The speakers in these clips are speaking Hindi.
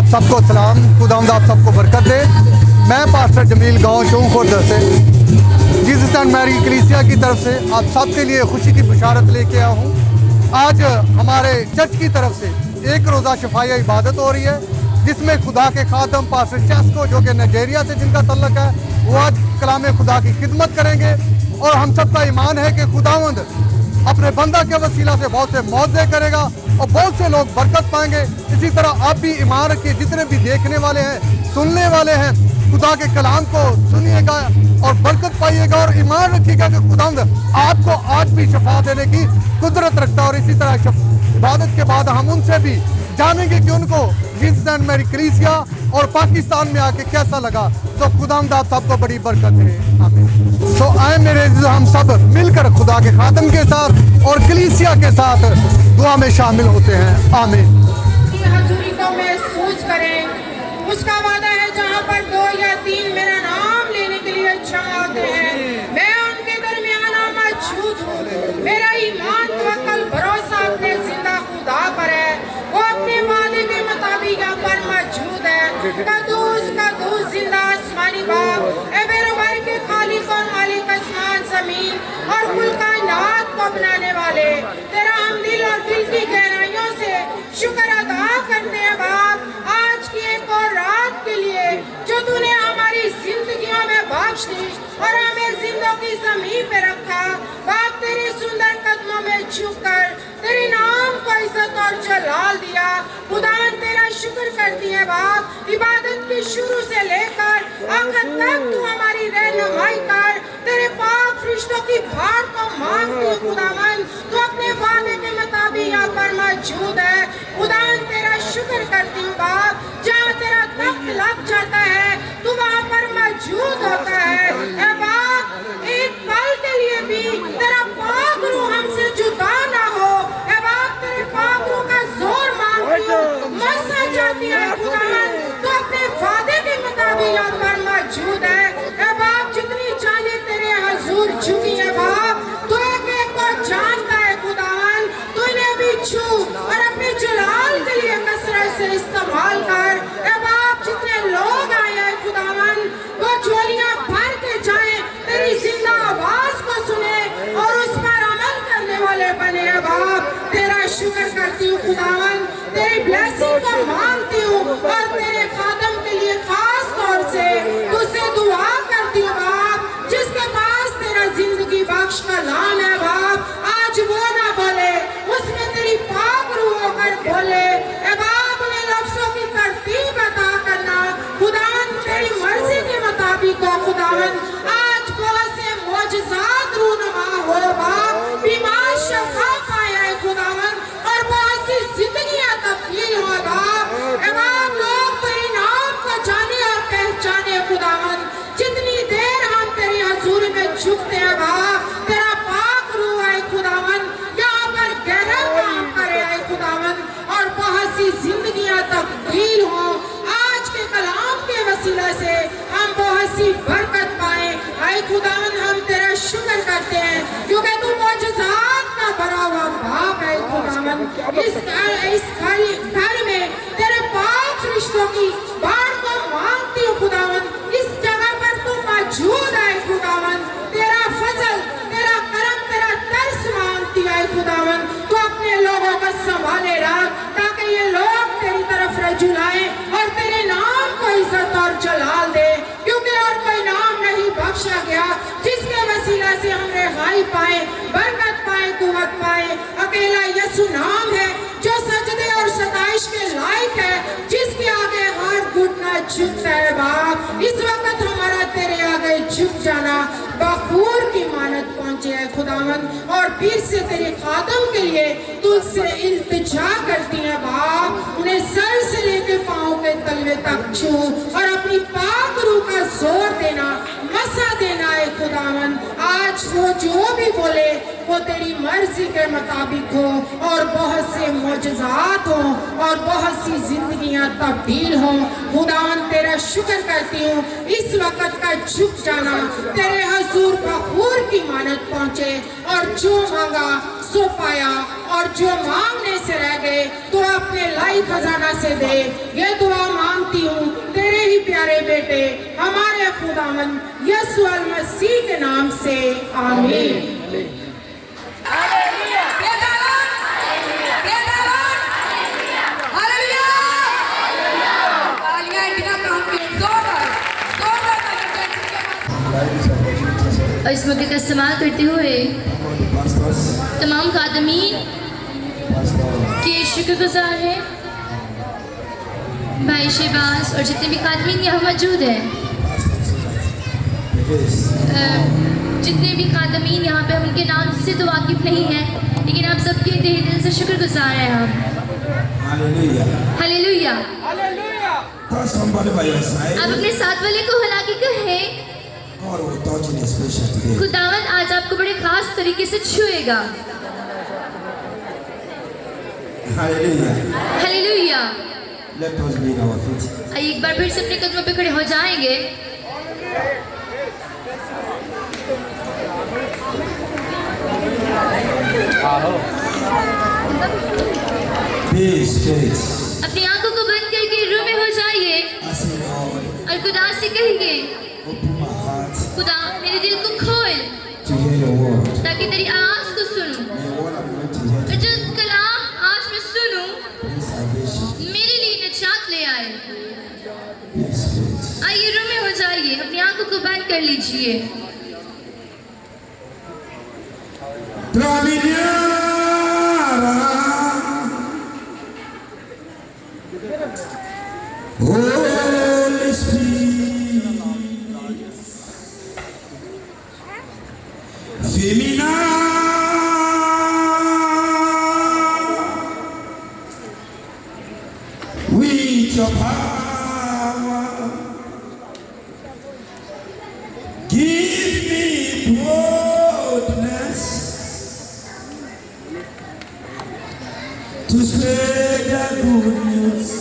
आप सबको सलाम, खुदावंद आप सबको बरकत दे। मैं पास्टर जमील गांव शूं खुर्द से जीसस एंड मैरी कलीसिया की तरफ से आप सबके लिए खुशी की बुशारत लेके आया हूँ। आज हमारे चर्च की तरफ से एक रोज़ा शफाया इबादत हो रही है, जिसमें खुदा के खादम पास्टर चेस्को जो कि नाइजीरिया से जिनका तल्लक है, वो आज कलाम खुदा की खिदमत करेंगे। और हम सबका ईमान है कि खुदावंद अपने बंदा के वसीला से बहुत से मौजे करेगा और बहुत से लोग बरकत पाएंगे। इसी तरह आप भी ईमान रखिए, जितने भी देखने वाले हैं, सुनने वाले हैं, खुदा के कलाम को सुनिएगा और बरकत पाइएगा। और ईमान रखिएगा कि खुदावंद आपको आज भी शफा देने की कुदरत रखता है। और इसी तरह इबादत के बाद हम उनसे भी जानेंगे कि उनको जीसस एंड मैरी कलीसिया और पाकिस्तान में आके कैसा लगा। तो खुदावंद आप सबको बड़ी बरकत है, आमीन। तो आए मेरे हम सब मिलकर खुदा के खादम के साथ और कलीसिया के साथ दुआ में शामिल होते हैं, आमीन। हजूरी को महसूस करें, उसका वादा है जहाँ पर 2 या 3 मेरा नाम लेने के लिए जमा होते हैं, मैं उनके दरमियान मौजूद हूँ। मेरा ईमान तवक्कुल भरोसा अपने जिंदा खुदा पर है, वो अपने वादे के मुताबिक यहाँ पर मौजूद है। कदूस कदूस जिंदा आसमानी बाप, ए मेरे भाई के खालिक और मालिक आसमान जमीन और कुल कायनात को बनाने वाले, तेरा हम दिल और दिल की गहराइयों से शुक्र अदा करते हैं बाप, आज की एक और रात के लिए जो तूने हमारी जिंदगियों में बख्श दी और हमें जिंदगी जमीन पे रखा। बाप तेरे सुंदर कदमों में झुककर तेरे नाम को इज्जत और जलाल दिया। खुदा तेरा शुक्र करती है बाप, इबादत के शुरू से लेकर आखिर तक तू हमारी रहनुमाई कर। तेरे पाक फरिश्तों की भाड़ को मांगती हूँ खुदावन, तू अपने वादे के मुताबिक यहाँ पर मौजूद है। खुदा तेरा शुक्र करती हूँ बाप, जहाँ तेरा तख्त लग जाता है तू वहाँ पर मौजूद होता है। ए बाप एक पल के लिए भी तेरा पाक रूह हमसे जुदा ना हो। ए बाप तेरे पाक रूह का जोर मांगती हूँ, मसा चाहती है खुदावन, तू अपने वादे के मुताबिक यहाँ पर मौजूद है। ए बाप जितनी जाने तेरे हजूर झुकी है बाप, तू एक को जानता है खुदावन, तू इन्हें भी छू और अपने जलाल के लिए कसरत से इस्तेमाल कर। ए बाप जितने लोग आए हैं खुदावन, वो झोलियां भर के जाएं, तेरी जिंदा आवाज को सुने और उस पर अमल करने वाले बने। है बाप तेरा शुक्र करती हूँ खुदावन, तेरी ब्लेसिंग को मांगती हूँ और तेरे खादम के लिए खास तौर से तुझसे दुआ करती हूँ बाप, जिसके पास तेरा जिंदगी बख्श का लाम है बाप, आज वो ना बोले, उसमें तेरी पाक रूह होकर बोले। ए बाप उन्हें लफ्जों की तरतीब अता करना खुदावन, तेरी मर्जी के मुताबिक हो खुदावन। आज बहुत से मौजज़ात रूनुमा हो बाप, बीमार शफा पाए है खुदावन और बहुत सी जिंदगियां तब्दील हो बाप। ए बाप लोग तेरे नाम को जाने और पहचाने खुदावन, जितनी देर हम तेरी हजूरी में झुकते हैं बाप, तेरा पाक रूह है खुदावन, यहाँ पर गहरा काम करे है खुदावन और बहुत सी जिंदगियां तब्दील हो। आज के कलाम के वसीला से हम बहुत सी बरकत पाए। आए खुदावन हम तेरा शुक्र करते हैं क्योंकि तू मौजज़ात का भरा हुआ बाप है खुदावन। इस घर में तेरे पाक फरिश्तों की बाढ़ को मांगती हूँ खुदावन, इस जगह पर तू मौजूद है खुदावन, तेरा फजल तेरा करम तेरा तरस मांगती है खुदावन, तू अपने लोगों को संभाले रख ताकि ये लोग तेरी तरफ रजू लाए और तेरे नाम को इज्जत और जलाल दे, क्योंकि और कोई नाम नहीं बख्शा गया जिसके वसीला से हम रिहाई पाए, बरकत पाए, कुव्वत पाए। अकेला यीशु नाम है जो सजदे और सताइश के लायक है, जिसके आगे हाथ घुटना झुकता है बाप। इस वक्त हमारा तेरे आगे झुक जाना बखूर की मानत पहुंचे है खुदावन और फिर से तेरे खादम के लिए तुझसे इल्तिजा करती है बाप, उन्हें सर से लेके पांव के तलवे तक छू और अपनी पाक रूह का जोर देना, मसा देना है खुदावन। आज वो जो भी बोले वो तेरी मर्जी के मुताबिक हो और बहुत से मौजज़ात हो और बहुत सी जिंदगियां तब्दील हो। खुदावन तेरा शुक्र करती हूँ, इस वक्त का झुक जाना तेरे हजूर बखूर की मानत पहुंचे और जो मांगा सो पाया और जो मांगने से रह गए तो अपने लाई खजाना से दे। ये दुआ मांगती हूँ तेरे ही प्यारे बेटे हमारे खुदावंद यीशु मसीह के नाम से, आमीन। और इस मौके का इस्तेमाल करते हुए तमाम खादमीन के शुक्रगुजार हैं। भाई शहबाज और जितने भी खादमीन यहाँ मौजूद हैं, जितने भी खादमीन यहाँ पे हम उनके नाम से तो वाकिफ नहीं हैं, लेकिन आप सबके तहे दिल से शुक्रगुजार हैं हम। हालेलुया। आप अपने साथ वाले को हिला के कहें, खुदावन आज आपको बड़े खास तरीके से छुएगा। हालेलुया। आइए एक बार फिर से अपने कदमों पे खड़े हो जाएंगे। अपनी आंखों को बंद करके रूम में हो जाइए और खुदा से कहिए, खुदा मेरे दिल को खोल ताकि तेरी आवाज को सुनूं और जो कलाम आज मैं सुनूं मेरे लिए निजात ले आए। आइए रूम में हो जाइए, अपनी आंखों को बंद कर लीजिए। Holy Spirit, Femina, with your power, give me boldness to spread the good news.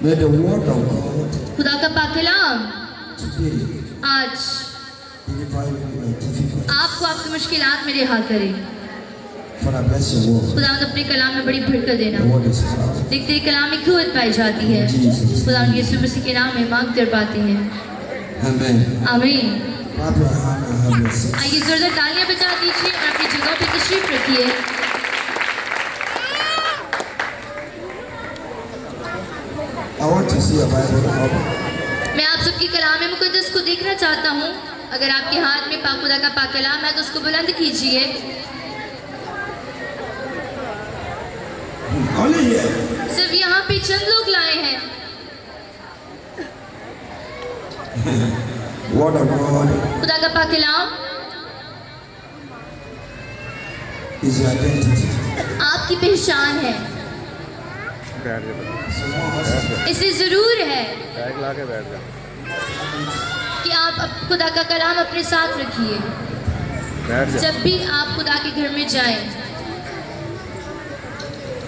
May the word of God खुदा का पाकलाम today आज deliver you your difficulties. आपको आपकी मुश्किलात में रिहा करे। Father, bless your word. खुदा अपने कलाम में बड़ी बरकत देना। The word is power. देखते ही कलाम में क़ुव्वत पाई जाती है। खुदा यीशु मसीह के नाम में मांगते और पाते हैं, Amen. आमीन। Clap your hand and have your seat. आइए जोरदार तालियां बजा दीजिए और अपनी जगह पे तशरीफ रखिए। I want to see your Bible open. मैं आप सबकी कलाम मुक़द्दस को देखना चाहता हूँ। अगर आपके हाथ में पाक खुदा का पाक कलाम है तो उसको बुलंद कीजिए। Only here. सिर्फ यहाँ पे चंद लोग लाए हैं। Word of God खुदा का पाक कलाम is your identity. आपकी पहचान है। इसे जरूर है कि आप खुदा का कलाम अपने साथ रखिए जब भी आप खुदा के घर में जाएं।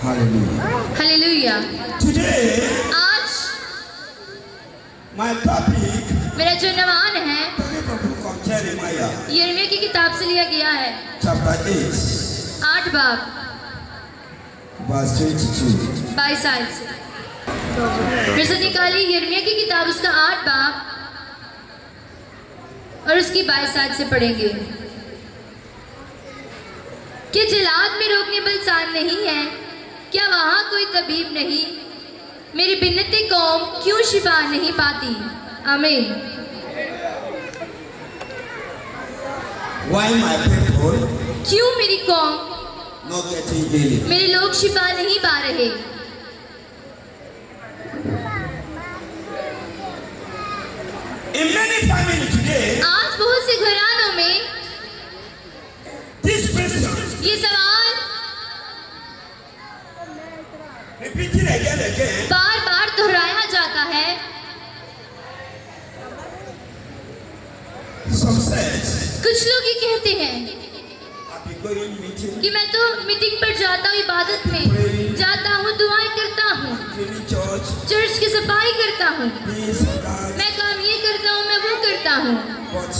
Hallelujah. हालेलुया। Today, आज My topic मेरा जो नवान है coming from the book of Jeremiah, यिर्मयाह की किताब से लिया गया है, chapter 8, 8 बाब verse 22. 22 आयत से। फिर से निकालिए यिर्मयाह की किताब उसका 8 बाब और उसकी 22 आयत से पढ़ेंगे। कि जिलाद में रोकने बलसान नहीं है, क्या वहाँ कोई तबीब नहीं, मेरी बिन्नते कौम क्यों शिफा नहीं पाती। आमीन। Why my people क्यों मेरी कौम, not getting healing? मेरे लोग शिफा नहीं पा रहे। In many families today, आज बहुत से घरानों में this question ये सवाल repeated again and again. बार बार दोहराया जाता है। Some says, कुछ लोग ये कहते हैं I'll be going meeting, कि मैं तो मीटिंग पर जाता हूँ, इबादत में जाता हूँ, दुआएं करता हूँ, cleaning church, चर्च की सफाई करता हूँ, this and that, मैं काम ये करता हूँ, मैं वो करता हूँ, but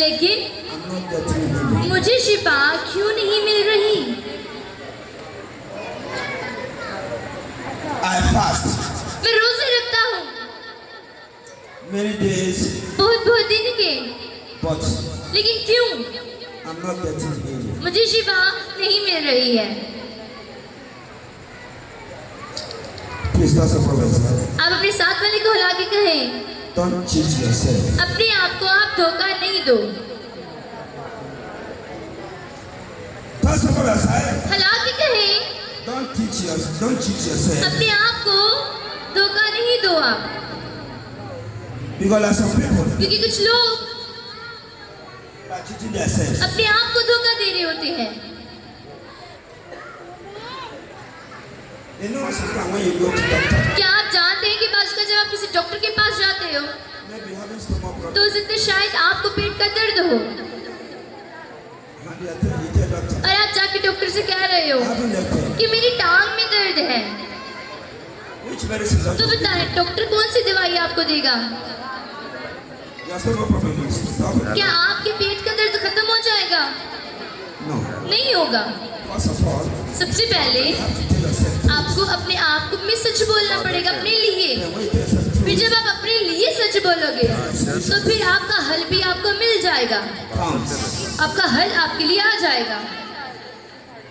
लेकिन I'm not getting healing. मुझे शिफा क्यों नहीं मिल रही। I fast मैं रोजे रखता हूँ many days, बहुत बहुत दिन के, but लेकिन क्यों I'm not getting healing. मुझे शिफा नहीं मिल रही है। Please tell someone else. आप अपने साथ वाले को हिला के कहें, Don't cheat yourself. अपने आप को आप धोखा नहीं दो। Tell someone else. हिला के कहें, Don't cheat yourself. अपने आप को धोखा नहीं दो आप, Because there are some people क्योंकि कुछ लोग that are cheating themselves. अपने आप को धोखा दे रहे होते हैं। You know sometimes when you go to doctor, क्या आप जानते हैं कि बाज़ का जब आप किसी डॉक्टर के पास जाते हो maybe you're having stomach problem. तो उस दिन शायद आपको पेट का दर्द हो And they are telling you, tell doctor, और आप जाके डॉक्टर से कह रहे हो I have leg pain. कि मेरी टांग में दर्द है, Which medicine is तो that? बताएं डॉक्टर कौन सी दवाई आपको देगा। Your stomach problem is stop it. क्या आपके पेट का दर्द खत्म हो जाएगा? No. नहीं होगा। First of all, सबसे पहले you have to tell yourself. आपको अपने आप को में सच बोलना पड़ेगा अपने लिए। And when you tell yourself फिर truth, जब आप अपने लिए सच बोलोगे तो फिर आपका हल भी आपको मिल जाएगा, comes. आपका हल आपके लिए आ जाएगा।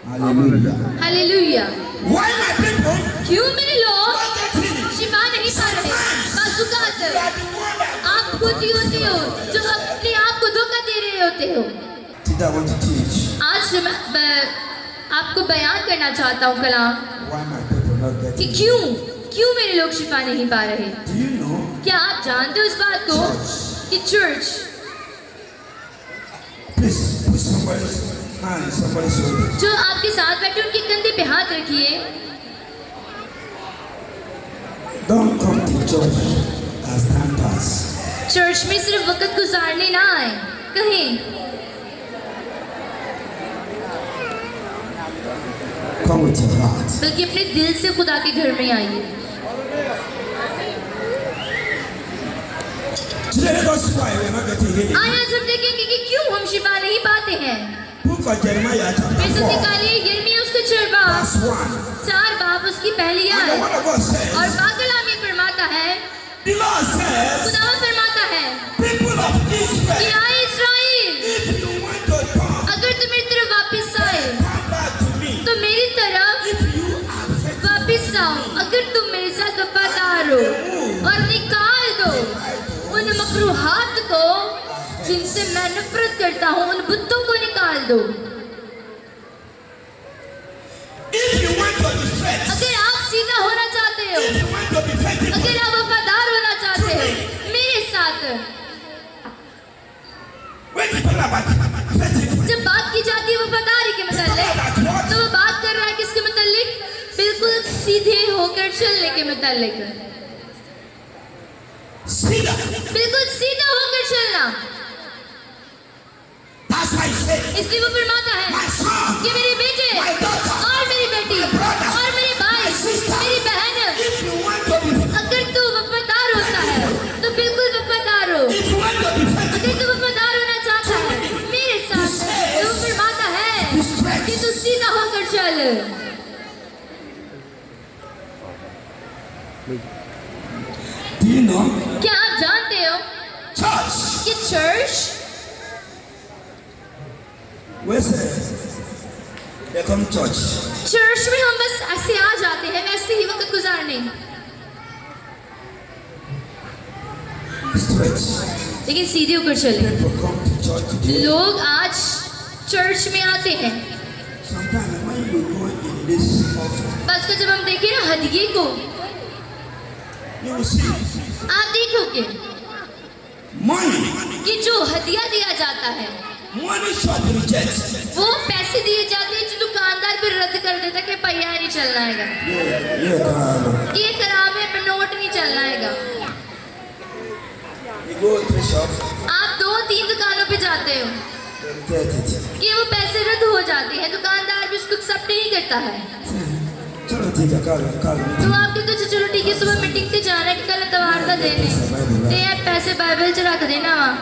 Hallelujah. Hallelujah. Why my people क्यों मेरे लोग not getting healing? शिफा नहीं पा रहे। बाजुकात You are the one that आप खुद ही होते हो जो अपने आप को धोखा दे रहे होते हो। Today I want to teach आज मैं आपको बयान करना चाहता हूँ कलाम why my people not कि getting क्यों मेरे लोग शिफा नहीं पा रहे। Do you know क्या आप जानते हो इस बात को कि church, please put somebody's hand in somebody's shoulder. जो आपके साथ बैठे उनके कंधे पे हाथ रखिए। Don't come to church as time pass. Church में सिर्फ वक्त गुजारने ना आए, कहें Come with your heart. बल्कि अपने दिल से खुदा के घर में आइए। Today let us see why we are not getting healing. आज हम देखेंगे कि क्यों हम शिफा नहीं पाते हैं। Book of Jeremiah फिर chapter से 4 निकालिए यिर्मयाह उसका 4 बाब verse 1. 4 बाब उसकी पहली And the आयत। word of God says, और बाकलाम ये फरमाता है, the Lord says, खुदावंद फरमाता है people of कि Israel, आए इस्राएल, if you want to come, अगर तुम मेरी तरफ वापस आए come back to me. तो मेरी तरफ If you are faithful, वापस आओ, अगर तुम मेरे साथ वफादार हो और निकाल दो उन मकरूहात को जिनसे मैं नफरत करता हूँ, उन बुतों को निकाल दो। if you want to be faithful, अगर आप सीधा होना चाहते हो, if you want to be faithful, अगर आप वफादार होना चाहते हो मेरे साथ। when people are about faithful, जब बात की जाती है वफादारी के मुतालिक, तो वो बात कर रहा है किसके मुतालिक? बिल्कुल सीधे होकर चलने के मुतालिक। see that. बिल्कुल सीधा होकर चलना। That's why he said, इसलिए वो फरमाता है my son, कि मेरे बेटे my daughter, और मेरी बेटी और मेरे भाई, मेरी बहन, if you want to be अगर तू वफादार होता है तो बिल्कुल वैसे they come church. चर्च में हम बस ऐसे आ जाते हैं, वैसे ही वक्त गुजारने, Straight. लेकिन सीधे होकर चले। People come to church today. लोग आज चर्च में आते हैं। Sometimes when you go in this offering, बस का जब हम देखें ना हदिये को, you will see आप देखोगे money. कि जो हदिया दिया जाता है Money shop rejects. वो पैसे दिए जाते हैं जो दुकानदार भी रद्द कर देता है कि पैया नहीं चलना है, ये खराब है, पर नोट नहीं चलना है। You go to the shop, आप 2-3 दुकानों पे जाते हो they reject it. कि वो पैसे रद्द हो जाते हैं, दुकानदार भी उसको एक्सेप्ट नहीं करता है। चलो ठीक है, कल तो आप कहते हो चलो ठीक है, सुबह मीटिंग पे जाना है कि कल इतवार का दिन है, ते यार पैसे बाइबल च रख देना वहाँ।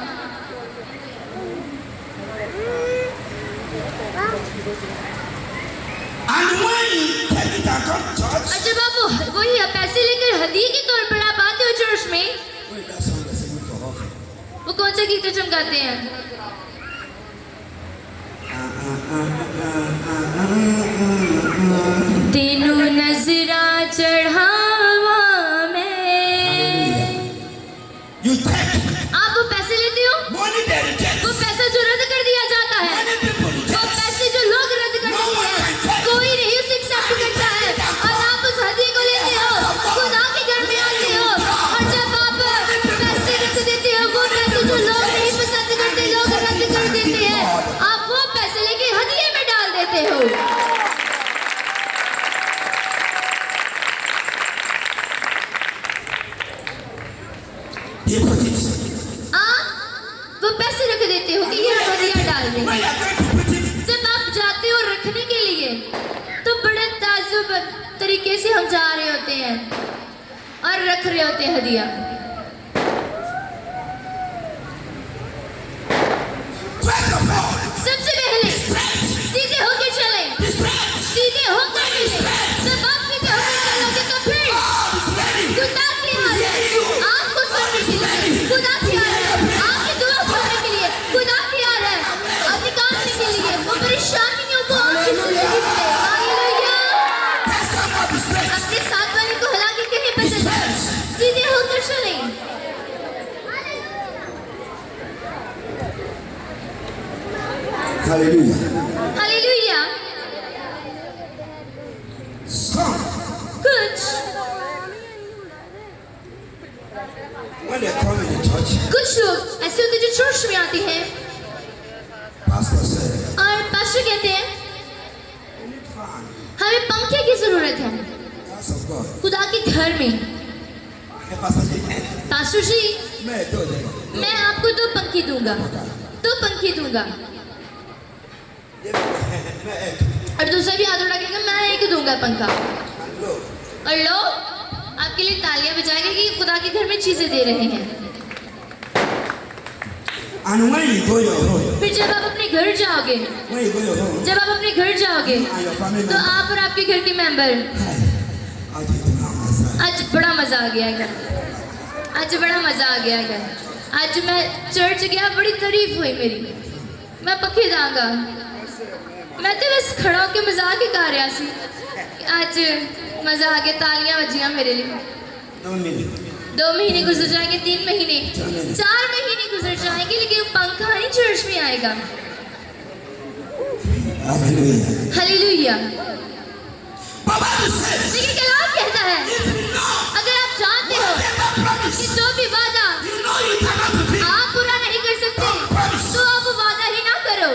And when you take it and come to church, और जब आप वही पैसे लेकर हदिये के तौर पर आप आते हो चर्च में, wait, that song is singing for offering. वो कौन सा गीत चमकाते हैं? तेनू नजरा चढ़ावा में। You take आप वो पैसे लेते हो, money they reject. वो पैसा जो रद्द कर दिया जाता है, Many people वो reject. पैसे जो लोग रद्द कर देते हैं, कोई नहीं उसे एक्सेप्ट करता है, और आप उस हदिये को लेते हो, खुदा के घर में आते हो, और जब आप पैसे रख देते हो, वो पैसे जो लोग नहीं पसंद करते, लोग रद्द कर देते हैं, आप वो पैसे लेके हदिये में डाल देते हो। You put it. आप वो पैसे रख देते हो कि ये हदिया डाल When देंगे। you are going to put it, जब आप जाते हो रखने के लिए, तो बड़े ताजुब तरीके से हम जा रहे होते हैं और रख रहे होते हैं हदिया। first of all, सबसे पहले सीधे होकर चले, सीधे होकर चले। जब आप सीधे होकर चलोगे तो फिर खुदा तैयार है आपको सुनने के लिए, खुदा तैयार है आपकी दुआ सुनने के लिए, खुदा तैयार है अब निकालने के लिए वो परेशानियों को आपकी जिंदगी से। हालेलुया। tell somebody straight. अपने साथ वाले को हिला के कहीं पे चले, सीधे होकर चले। Hallelujah. हालेलुया। Some, कुछ when they come in the church, कुछ लोग ऐसे होते हैं जो चर्च में आते हैं pastor said, और पास्टर कहते हैं "You need fan, हमें पंखे की जरूरत है house of God." खुदा के घर में। The pastor said, पास्टर जी "मैं दो देगा." मैं आपको 2 पंखे दूंगा, 2 पंखे दूंगा। मैं एक और दूसरा भी हाथ उठा के कहा, मैं 1 दूंगा पंखा। and लो, और लोग आपके लिए तालियां बजाएंगे कि खुदा के घर में चीजें दे रहे हैं। and when you go your home, फिर जब आप अपने घर जाओगे, when you go your home, जब आप अपने घर जाओगे and your family तो member, आप और आपके घर के member, how do you do now, master? आज बड़ा मजा आ गया है, आज बड़ा मजा आ गया है। आज मैं चर्च गया, बड़ी तारीफ हुई मेरी, मैं पक्के दांगा, मैं तो बस खड़ा होके मजाक ही कर रहा सी। आज मजा आ गया, तालियां बजियां मेरे लिए। 2 minutes. 2 महीने गुजर जाएंगे, 3 महीने, 4 महीने गुजर जाएंगे, लेकिन पंखा नहीं चर्च में आएगा। Hallelujah. हालेलुया। Baba says, लेकिन कलाम कहता है अगर आप जानते हो कि जो भी वादा you know you cannot do it. आप पूरा नहीं कर सकते, तो आप वो वादा ही ना करो।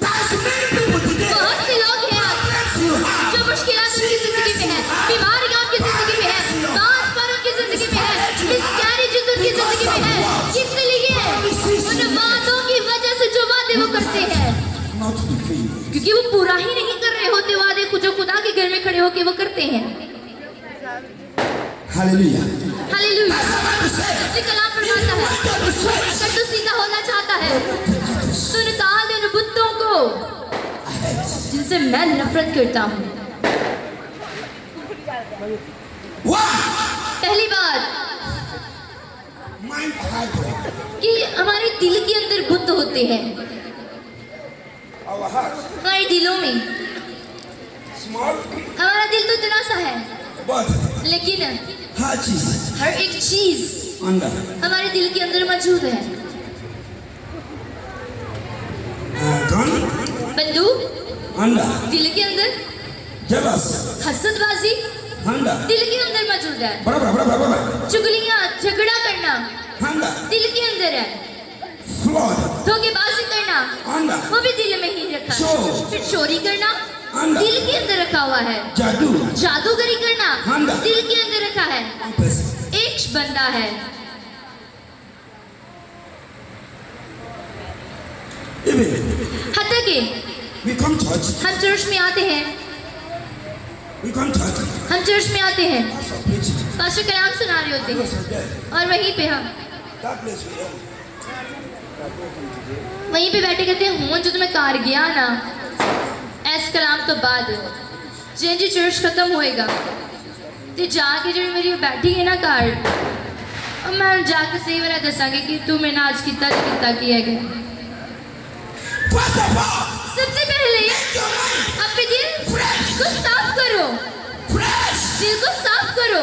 There's many people today. बहुत से लोग हैं आप You have. जो मुश्किलात उनकी जिंदगी में है, बीमारियां उनकी जिंदगी में है, ट्रांसफर उनकी जिंदगी में है, मिसकैरेजेस उनकी जिंदगी में है। किस लिए? उन वादों की वजह से जो वादे वो करते हैं, Not fulfilled. क्योंकि वो पूरा ही नहीं कर रहे होते वादे को जो खुदा के घर में खड़े होके वो करते हैं। Hallelujah. हालेलुया। इसलिए कलाम फरमाता है अगर तू सीधा होना चाहता है तो निकाल दे उन बुतों को जिनसे मैं नफरत करता हूँ। One, पहली बात mind hard. कि हमारे दिल के अंदर बुत होते हैं। our heart, हमारे दिलों में small, हमारा दिल तो इतना सा है, but लेकिन heart is हर एक चीज under. हमारे दिल के अंदर मौजूद है। Gun, बंदूक under. दिल के अंदर, Jealous, हसदबाजी under. दिल के अंदर मौजूद है, Bra. चुगलियां झगड़ा करना Under. दिल के अंदर है, Fraud, धोखेबाजी करना under. वो भी दिल में ही रखा है, चोर। फिर चोरी करना अंदर। दिल के अंदर रखा हुआ है, Jadu, जादूगरी करना अंदर। दिल के अंदर रखा है। one person. एक बंदा है। Even हत्या के we come church, हम चर्च में आते हैं, we come church, हम चर्च में आते हैं, pastor preaching. पास्टर कलाम सुना रहे होते हैं और वहीं पे हम That place we are. वहीं पे बैठे कहते हैं हूँ जो तुम्हें कार गया ना ऐस कलाम तो बाद जिंजी चर्च खत्म होएगा ते जाके जो मेरी बैठी है ना कार और मैं जाके सही वाला दसांगे कि तू मैंने आज कितना किया गया। First of all, सबसे पहले your mind अपने दिल को साफ करो, fresh. दिल को साफ करो।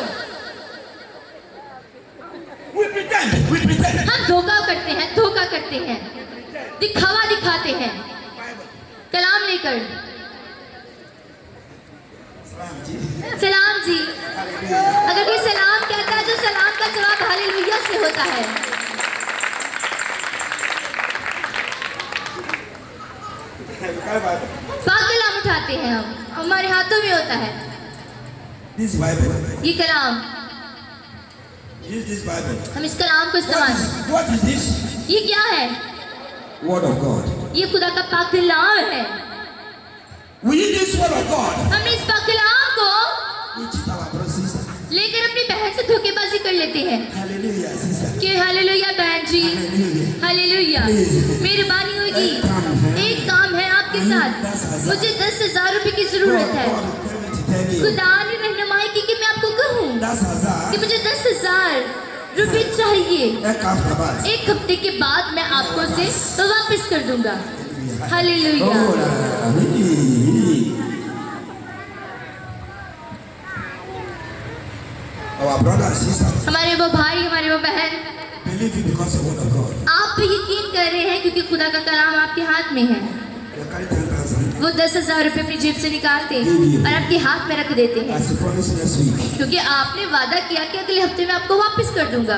We pretend. हम धोखा करते हैं, दिखावा दिखाते हैं कलाम लेकर। सलाम जी, अगर कोई सलाम कहता है तो सलाम का जवाब हालेलुया से होता है। पाक कलाम उठाते हैं हम, हमारे हाथों में होता है This Bible. ये कलाम, Use this Bible. हम इस कलाम को इस्तेमाल। What is this? ये क्या है? Word of God. ये खुदा का पाक कलाम है। We use this word of God. हमने इस पाक कलाम को We cheat our brother sister. लेकर अपनी बहन से धोखेबाजी कर लेते हैं Hallelujah, sister. कि हालेलुया बहन जी, Hallelujah. हालेलुया। मेहरबानी होगी, एक काम है आपके साथ, मुझे 10,000 रुपए की जरूरत है। God tell me to tell you. खुदा ने रहनुमाई की कि मैं आपको कहूँ That's Hazar. कि मुझे 10,000 रुपए चाहिए, Ek after एक हफ्ते के बाद मैं आपको से तो वापस कर दूंगा। Hallelujah. Our brother and sister हमारे वो भाई, हमारे वो बहन, believe you because of the word of God. आप पे यकीन कर रहे हैं क्योंकि खुदा का कलाम आपके हाथ में है। You carry 10,000 वो 10,000 रुपए अपनी जेब से निकालते हैं और आपके हाथ में रख देते हैं as you promised next week. क्योंकि आपने वादा किया कि अगले हफ्ते में आपको वापस कर दूंगा।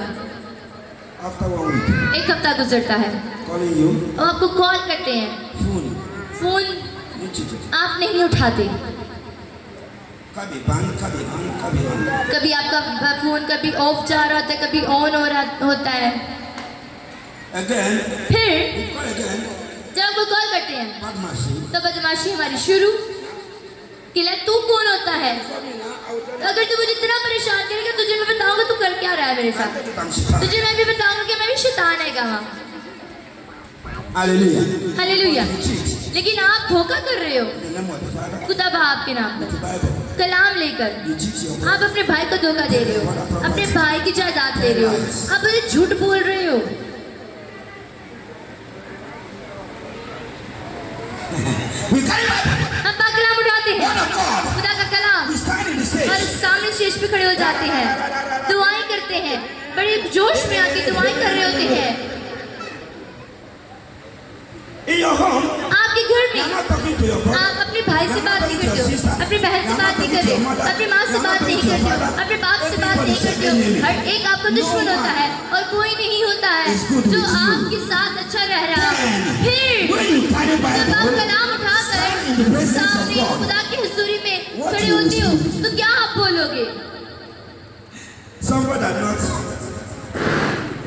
After 1 week, एक हफ्ता गुजरता है calling you, और आपको कॉल करते हैं, phone, फोन you cheated. आप नहीं उठाते। Kabi ban. कभी आपका फोन कभी ऑफ जा रहा होता है, कभी ऑन हो रहा होता है। Again, फिर call again, जब आपको कॉल करते हैं badmashi. तो बदमाशी हमारी शुरू कि ले तू कौन होता है? अगर तू मुझे इतना परेशान करेगा तुझे मैं बताऊंगा तू कर क्या रहा है मेरे साथ, तुझे मैं भी बताऊंगा कि मैं भी शैतान है कहाँ। Hallelujah. हालेलुया। You cheat. लेकिन आप धोखा कर रहे हो In the name of the Father, खुदा बाप के नाम the पर Bible. कलाम लेकर। You cheat your आप अपने भाई को धोखा दे रहे हो, अपने भाई की जायदाद ले रहे हो, आप मुझे झूठ बोल रहे हो। We carry Bible. हम पाक कलाम उठाते हैं, Word of God. खुदा का कलाम, We stand in the और stage. सामने स्टेज पे खड़े हो जाते हैं, दुआएं करते हैं, बड़े जोश में आके दुआएं कर रहे होते हैं। In your home, आपके घर you में are not talking to your brother. आप अपने भाई से बात नहीं करते हो, अपनी बहन से बात नहीं करते हो, अपनी माँ से बात नहीं करते हो, अपने बाप से बात नहीं करते हो। हर एक आपका दुश्मन होता है और कोई नहीं होता है जो आपके साथ अच्छा रह रहा है। फिर When you carry जब आप Bible, कलाम उठाकर सामने खुदा की हुजूरी में खड़े होते हो तो क्या आप बोलोगे? somebody are not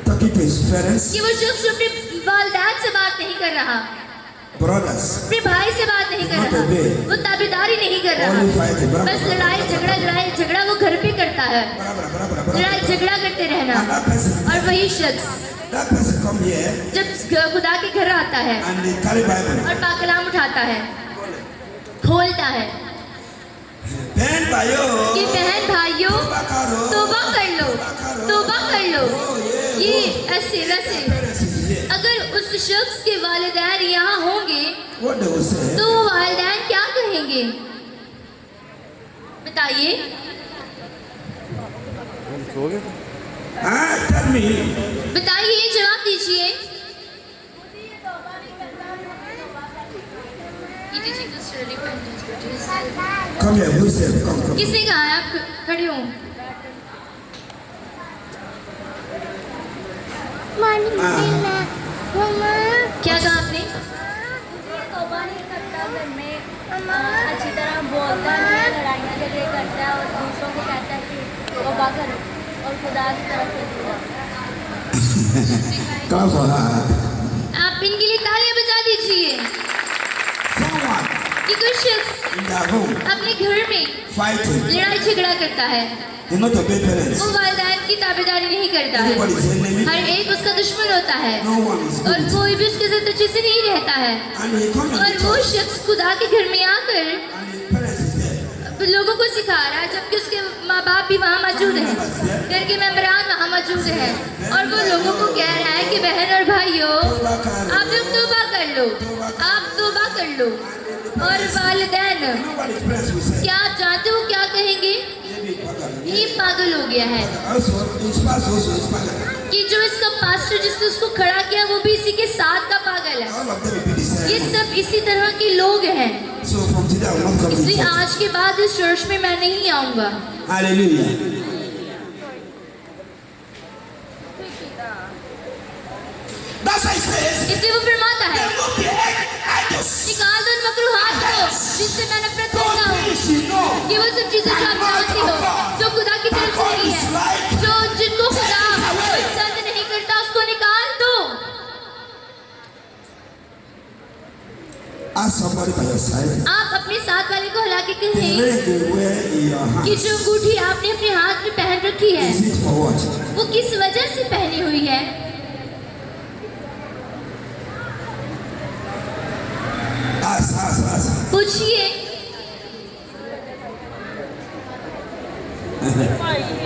talking to his parents, कि वो शख्स अपने वालिदैन से बात नहीं कर रहा, brothers, अपने भाई से बात नहीं कर रहा, वो ताबेदारी नहीं कर रहा, बस लड़ाई झगड़ा वो घर पे करता है, लड़ाई झगड़ा करते रहना। और वही शख्स that person come here जब खुदा के घर आता है and they carry Bible. और पाकलाम उठाता है, खोलता है Ben bayo, कि बहन भाइयों तौबा कर लो, तौबा कर लो। ये ऐसे वैसे अगर उस शख्स के वालिदैन यहाँ होंगे what they will say? तो वो वालिदैन क्या कहेंगे? बताइए। Tell me. बताइए, जवाब दीजिए। Come here, who said? Come. किसने कहा है? आप खड़े हो। क्या कहा आपने? तौबा नहीं करता घर में, अच्छी तरह बोलता नहीं है, लड़ाइयाँ झगड़े करता है और दूसरों को कहता है कि तौबा करो और खुदा की तरफ से दूर। Come for her. आप इनके लिए तालियां बजा दीजिए Someone कि कोई शख्स in their home अपने घर में fighting. लड़ाई झगड़ा करता है, They not obey parents. वो वालिदैन की ताबेदारी नहीं करता है, Everybody is enemy. हर एक उसका दुश्मन होता है No one is और good. कोई भी उसके साथ अच्छे से नहीं रहता है। And he come in और the वो church. शख्स खुदा के घर में आकर And his parents is there. लोगों को सिखा रहा है, जबकि उसके माँ बाप भी वहाँ मौजूद हैं, घर के मेंबरान वहाँ मौजूद हैं, और वो लोगों को कह रहा है कि बहन और भाइयों, आप लोग तौबा कर लो, आप तौबा कर लो। और वालिदैन, Nobody parents will say. क्या आप जानते हो क्या कहेंगे? ये पागल हो गया है। Also, his spouse also is pagan. कि जो इसका पास्टर जिसने उसको खड़ा किया वो भी इसी के साथ का पागल है। All of them will be the same. ये सब इसी तरह के लोग हैं। So from today I will not come to इसलिए church. आज के बाद इस चर्च में मैं नहीं आऊंगा। Hallelujah. That's why he says, इसलिए वो फरमाता है, remove the idols. निकाल दो उन मकरूहात को जिनसे मैं नफरत करता हूँ। Things you know. ये वो सब चीजें जो आप जानती हो, जो खुदा की तरफ से नहीं है, जो जिनको खुदा पसंद नहीं करता, उसको निकाल दो। Ask somebody by your side. आप अपने साथ वाले को हिला के The कहें ring they wear in your hand. कि जो अंगूठी आपने अपने हाथ में पहन रखी है, Is it for what? वो किस वजह से पहनी हुई है? Ask. पूछिए।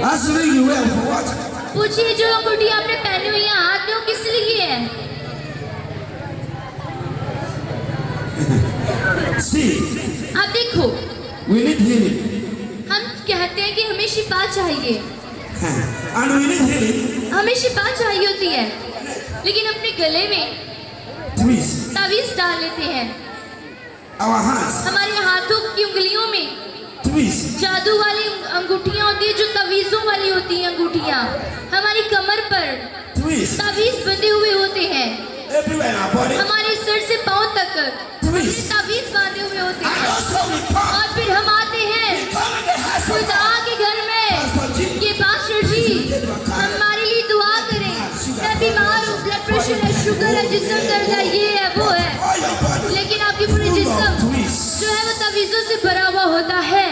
Ask the ring you wear for what? पूछिए जो अंगूठी आपने पहनी हुई है हाथ में, वो किस लिए है? See, आप देखो, we need healing. हम कहते हैं कि हमें शिफा चाहिए, And we need healing. हमें शिफा चाहिए होती है, लेकिन अपने गले में Twist. तावीज डाल लेते हैं। Our hands. हमारे हाथों की उंगलियों में Twist. जादू वाली अंगूठियां होती है, जो तवीज़ों वाली होती हैं अंगूठियां। हमारी कमर पर Twist. तावीज बंधे हुए होते हैं, Everywhere in our body. हमारे सर से पांव तक Twist. तावीज बांधे हुए होते And हैं। also we come. और फिर हम आते हैं Come in the house of खुदा God. के घर में Pastor G. कि पास्टर जी हमारे लिए दुआ करें, मैं बीमार हूँ, ब्लड प्रेशर है, शुगर है, जिस्म दर्द है, ये है वो है, All your body. लेकिन आपकी पूरी Full of जिस्म twist. जो है वो तवीज़ों से भरा हुआ होता है।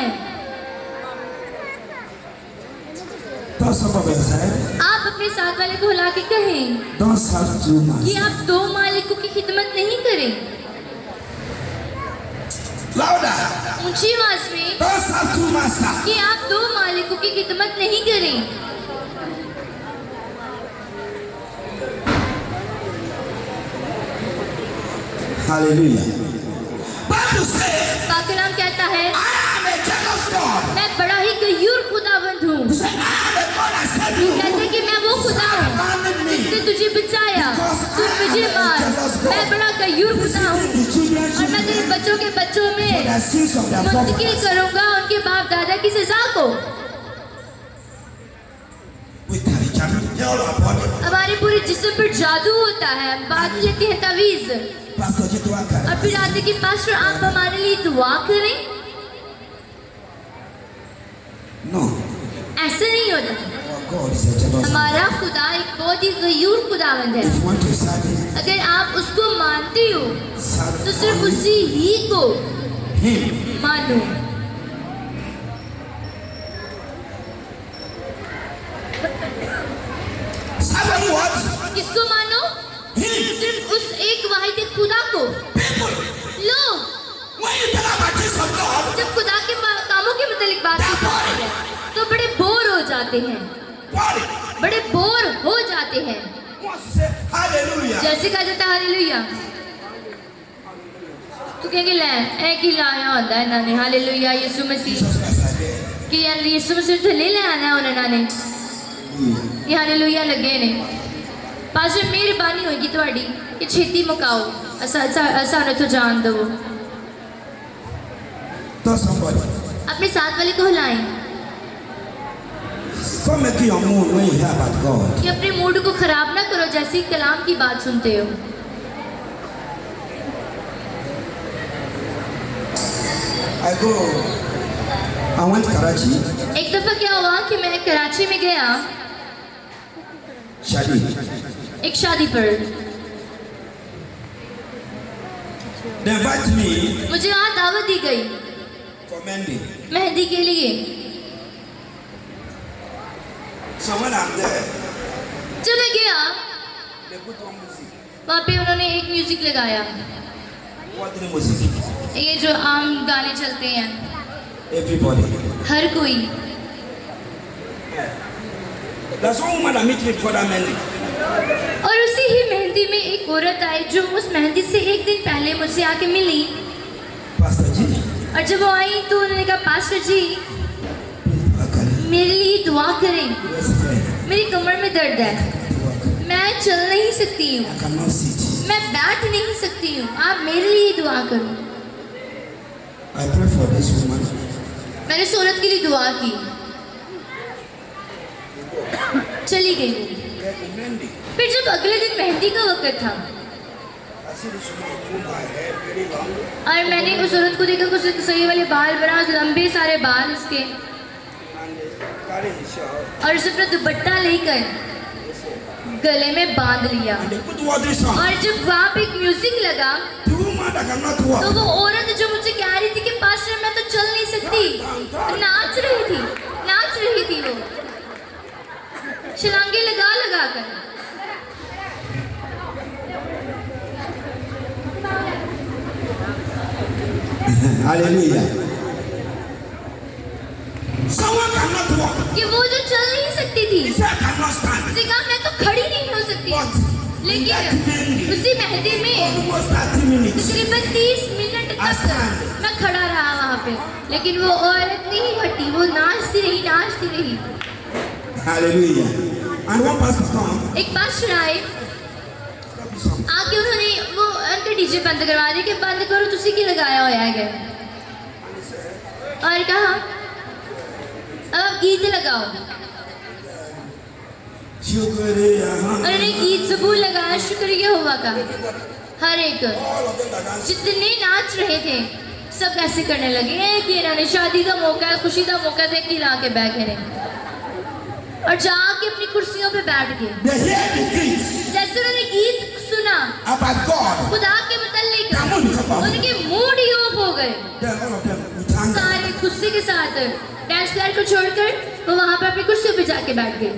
Tell somebody by your side. आप अपने साथ वाले को हिला के कहें Don't serve two कि masters. आप दो मालिकों की खिदमत नहीं करें। Louder. ऊंची आवाज में Don't serve two masters. कि आप दो मालिकों की खिदमत नहीं करें। Hallelujah. Bible says, पाकलाम कहता है, I am a jealous God. मैं बड़ा ही गयूर खुदावंद हूँ। Say, I am a God I said वो you. कहता है कि मैं वो खुदा हूँ Abandon me. जिसने तुझे बचाया, तू मुझे मार। मैं बड़ा गयूर खुदा हूँ The children और मैं तेरे बच्चों के बच्चों for में the sins of their मुंतकिल fathers. करूंगा उनके बाप दादा की सजा को। We carry judgment all our body. हमारे पूरे जिस्म पर जादू होता है, हम बांध लेते हैं तवीज Pastor Jitua और carry. फिर आते कि पास्टर आप हमारे लिए दुआ करें। No. ऐसा नहीं होता। Our God is a jealous God. हमारा खुदा एक बहुत ही गयूर खुदावंद है। If you want to serve Him, अगर आप उसको मानते हो serve तो सिर्फ उसी ही को Him. मानो। Serve Him what? किसको मानो? Him. सिर्फ उस एक वाहिद खुदा को। People. लोग When you tell about things of God, जब खुदा के कामों के मुतालिक बात करते हैं तो बड़े बोर हो जाते हैं, body बड़े बोर हो जाते हैं। wants to say hallelujah. जैसे कहा जाता है हालेलुया। तू कहेंगे लै ए की लाया होंदा है इन्होंने हालेलुया यीशु मसीह Jesus Christ are there. कि यार यीशु मसीह थल्ले ले आना है उन्होंने ये हालेलुया लगे ने पास मेहरबानी होगी ਤੁਹਾਡੀ कि छेती मुकाओ सानू तो जान दो Tell somebody. अपने साथ वाले को हिलाएं Stop making your mood when you hear about God. कि अपने मूड को खराब ना करो जैसे ही कलाम की बात सुनते हो I went Karachi, एक दफा क्या हुआ कि मैं कराची में गया Shadi. एक शादी पर They invite me मुझे वहाँ दावत दी गई for Mendy. मेहंदी के लिए So when I'm there, जब मैं गया they put on music. वहाँ पे उन्होंने एक म्यूजिक लगाया What the music? ये जो आम गाने चलते हैं Everybody. हर कोई There's one woman that meet me before that Mendy. और उसी ही मेहंदी में एक औरत आई जो उस मेहंदी से एक दिन पहले मुझसे आके मिली Pastor G. और जब वो आई तो उन्होंने कहा पास्टर जी मेरे लिए दुआ करें Yes, friend. मेरी कमर में दर्द है मैं चल नहीं सकती हूँ I cannot sit. मैं बैठ नहीं सकती हूँ आप मेरे लिए दुआ करो I pray for this woman. मैंने उस औरत के लिए दुआ की चली गई वो Get the Mendy. फिर जब अगले दिन मेहंदी का वक्त था I see this woman comb her hair very long. और मैंने उस औरत को देखा कुछ सही वाले बाल बना लंबे सारे बाल उसके And carry his shawl. और उसे अपना दुपट्टा लेकर गले में बांध लिया And they put what this on. और जब वहाँ पे एक म्यूजिक लगा The woman that cannot तो walk. वो औरत जो मुझे कह रही थी कि पास्टर मैं तो चल नहीं सकती नाच रही थी वो छलांगे लगा लगा कर Hallelujah. Someone cannot walk. कि वो जो चल नहीं सकती थी He said I cannot stand. उसने कहा मैं तो खड़ी नहीं हो सकती But लेकिन उसी मेहंदी में almost 30 minutes. तकरीबन 30 मिनट तक मैं खड़ा रहा वहाँ पे लेकिन वो औरत नहीं हटी वो नाचती रही Hallelujah. And one pastor come. एक पास्टर आए आके उन्होंने वो उनके डीजे बंद करवा दिया कि बंद करो तुसी की लगाया होया है और कहा अब आप गीत लगाओ Shukriya. उन्होंने गीत ज़बूर लगाया शुक्रिया हुआ का हर एक All of them that dance. जितने नाच रहे थे सब ऐसे करने लगे हैं कि इन्होंने शादी का मौका है खुशी का मौका देख के ला के बैठे ने और जाके अपनी कुर्सियों पे बैठ गए They hear the gifts जैसे उन्होंने गीत सुना about God. खुदा के मुतल्लिक उनके मूड ही ऑफ हो गए Then all of them with anger. सारे गुस्से के साथ डांस प्लेयर को छोड़कर वो वहां पर अपनी कुर्सियों पे जाके बैठ गए